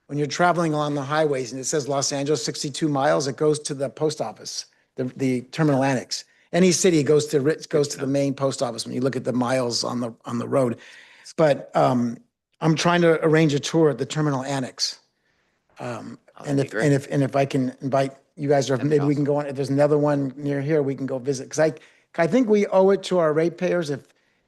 when you're traveling along the highways and it says Los Angeles, 62 miles, it goes to the post office, the terminal annex. Any city goes to the main post office when you look at the miles on the road. But I'm trying to arrange a tour at the terminal annex. And if I can invite you guys, or maybe we can go on, if there's another one near here, we can go visit. Because I think we owe it to our ratepayers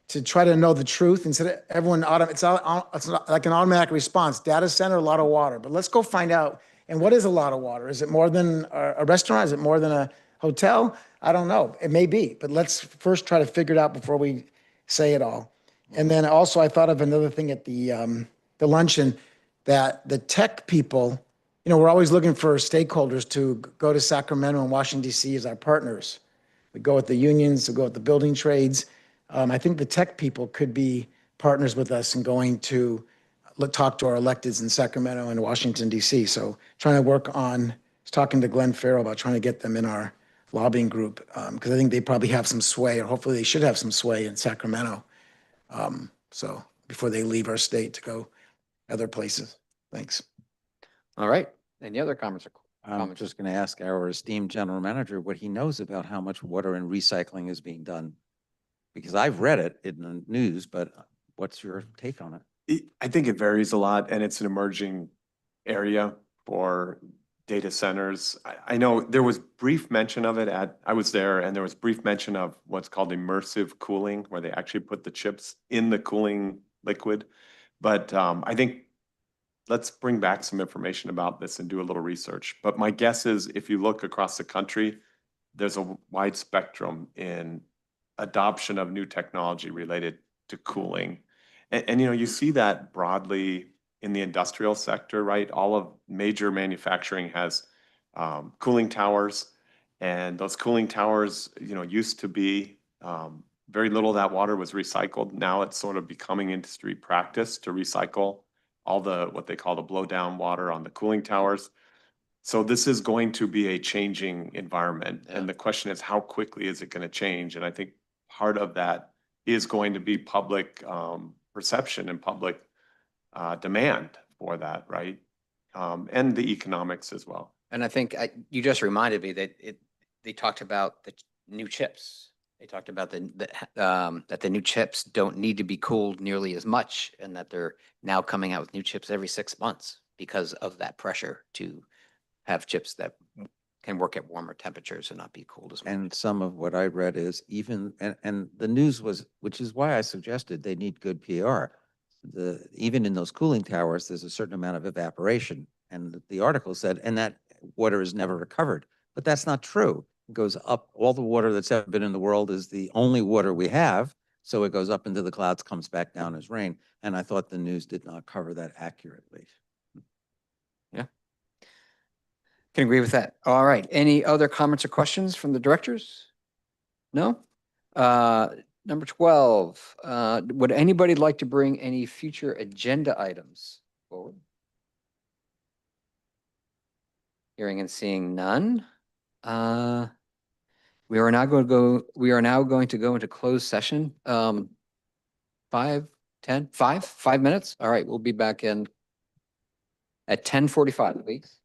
to try to know the truth instead of everyone, it's not like an automatic response. Data center, a lot of water. But let's go find out. And what is a lot of water? Is it more than a restaurant? Is it more than a hotel? I don't know. It may be. But let's first try to figure it out before we say it all. And then also I thought of another thing at the luncheon, that the tech people, we're always looking for stakeholders to go to Sacramento and Washington, D.C. as our partners. We go with the unions, we go with the building trades. I think the tech people could be partners with us in going to talk to our electeds in Sacramento and Washington, D.C. So trying to work on, talking to Glenn Farrell about trying to get them in our lobbying group, because I think they probably have some sway, or hopefully they should have some sway in Sacramento. So before they leave our state to go other places. Thanks. All right. Any other comments? I'm just going to ask our esteemed general manager what he knows about how much water and recycling is being done. Because I've read it in the news, but what's your take on it? I think it varies a lot, and it's an emerging area for data centers. I know there was brief mention of it I was there, and there was brief mention of what's called immersive cooling, where they actually put the chips in the cooling liquid. But I think let's bring back some information about this and do a little research. But my guess is if you look across the country, there's a wide spectrum in adoption of new technology related to cooling. And you see that broadly in the industrial sector, right? All of major manufacturing has cooling towers. And those cooling towers, used to be, very little of that water was recycled. Now it's sort of becoming industry practice to recycle all what they call the blow down water on the cooling towers. So this is going to be a changing environment. And the question is, how quickly is it going to change? And I think part of that is going to be public perception and public demand for that, right? And the economics as well. And I think you just reminded me that they talked about the new chips. They talked about that the new chips don't need to be cooled nearly as much, and that they're now coming out with new chips every 6 months because of that pressure to have chips that can work at warmer temperatures and not be cooled as much. And some of what I read is even, and the news was, which is why I suggested they need good PR. Even in those cooling towers, there's a certain amount of evaporation. And the article said, and that water is never recovered. But that's not true. It goes up, all the water that's ever been in the world is the only water we have. So it goes up into the clouds, comes back down as rain. And I thought the news did not cover that accurately. Yeah. Can agree with that. All right. Any other comments or questions from the directors? No? Number 12, would anybody like to bring any future agenda items forward? Hearing and seeing none. We are now going to go into closed session. 5 minutes. All right, we'll be back in at 10:45, please.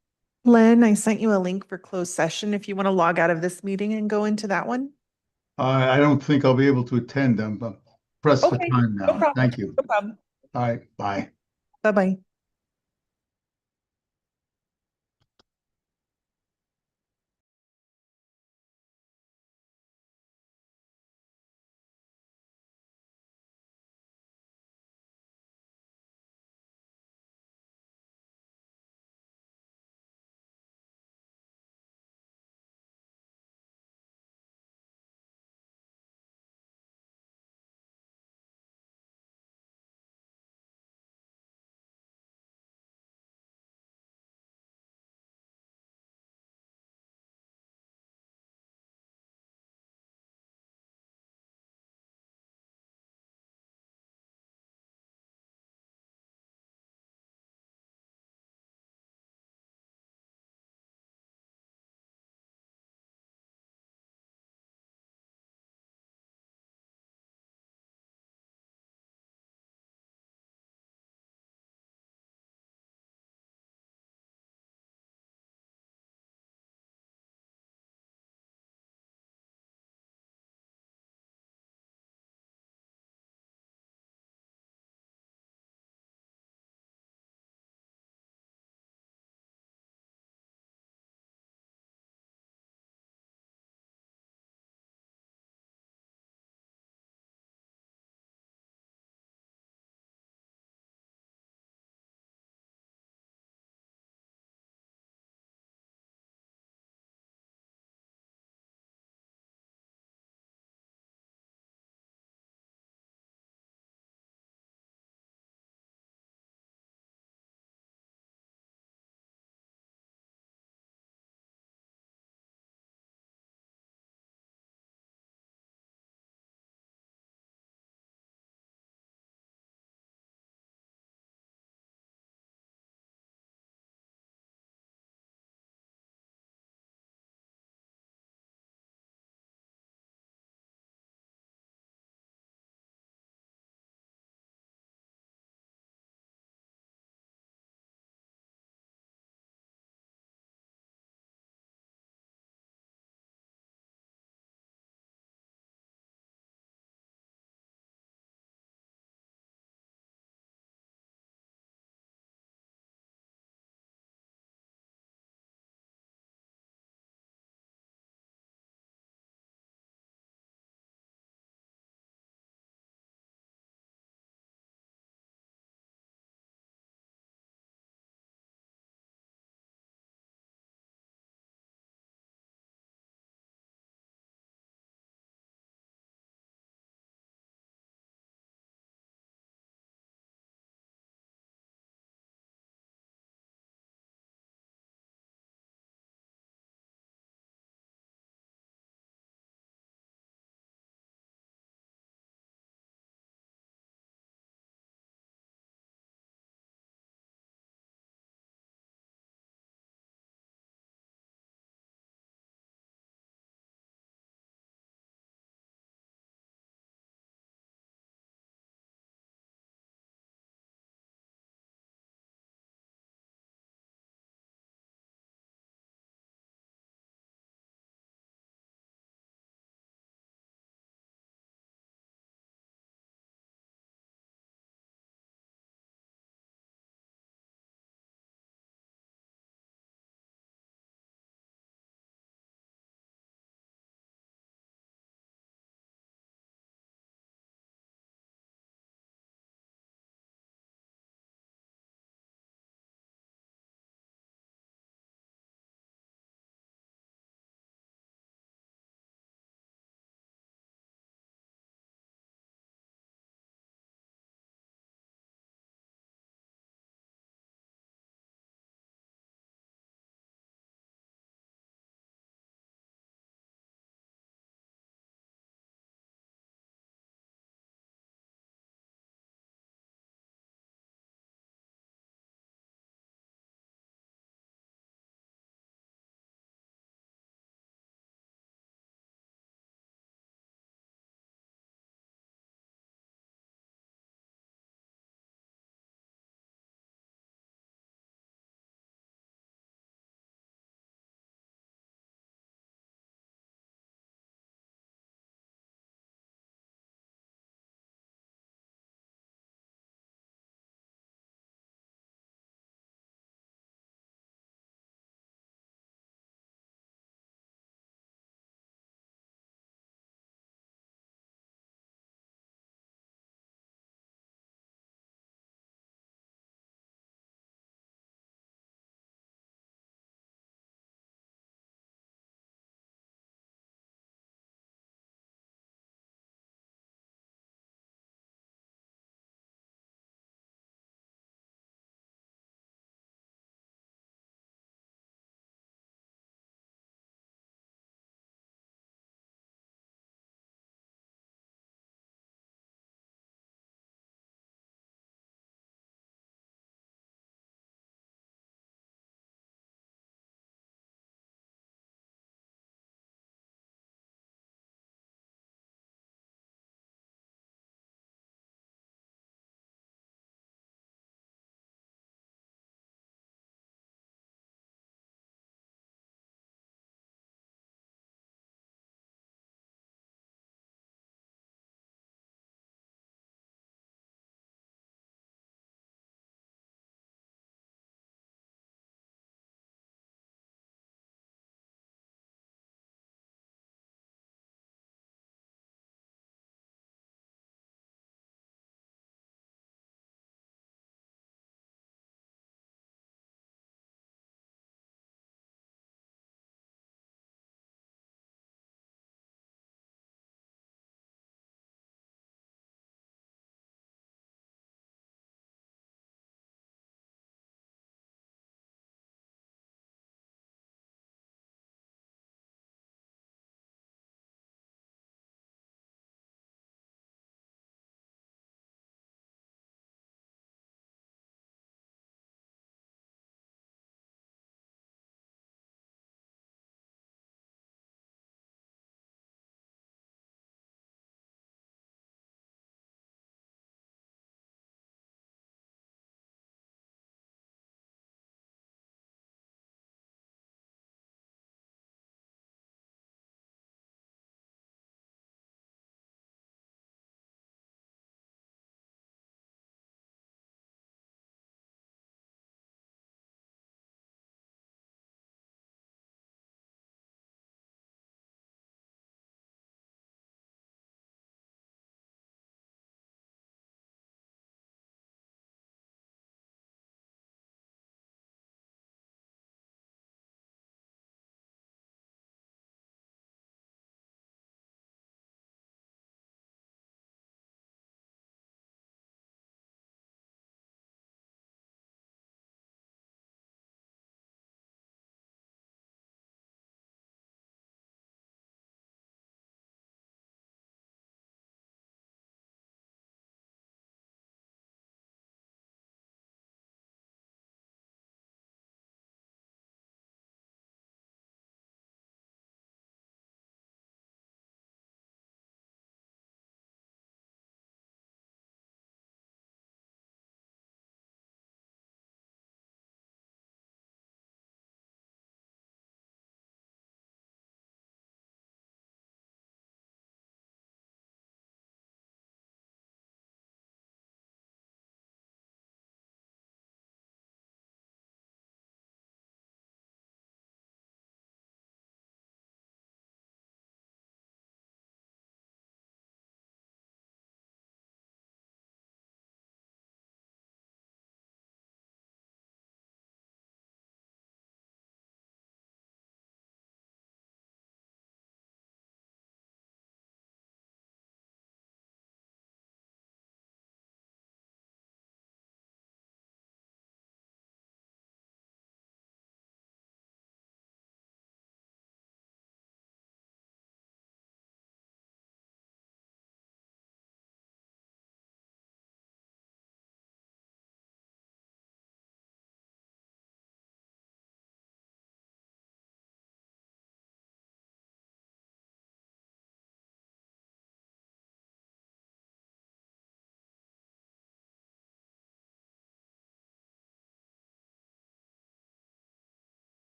Len, I sent you a link for closed session if you want to log out of this meeting and go into that one. I don't think I'll be able to attend them, but press for Okay, time no now. problem. Thank you. No problem. All right, bye. Bye-bye.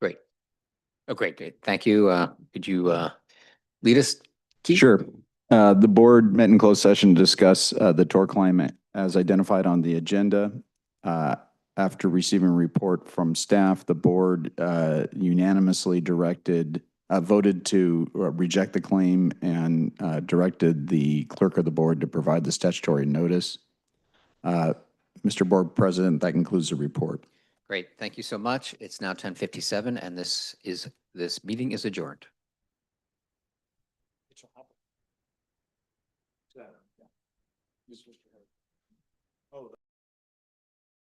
Great. Oh, great, great. Thank you. Could you lead us? Keith? Sure. The board met in closed session to discuss the tort claim as identified on the agenda. After receiving a report from staff, the board unanimously voted to reject the claim and directed the clerk of the board to provide the statutory notice. Mr. Board President, that concludes the report. Great. Thank you so much. It's now 10:57 and this meeting is adjourned. Oh,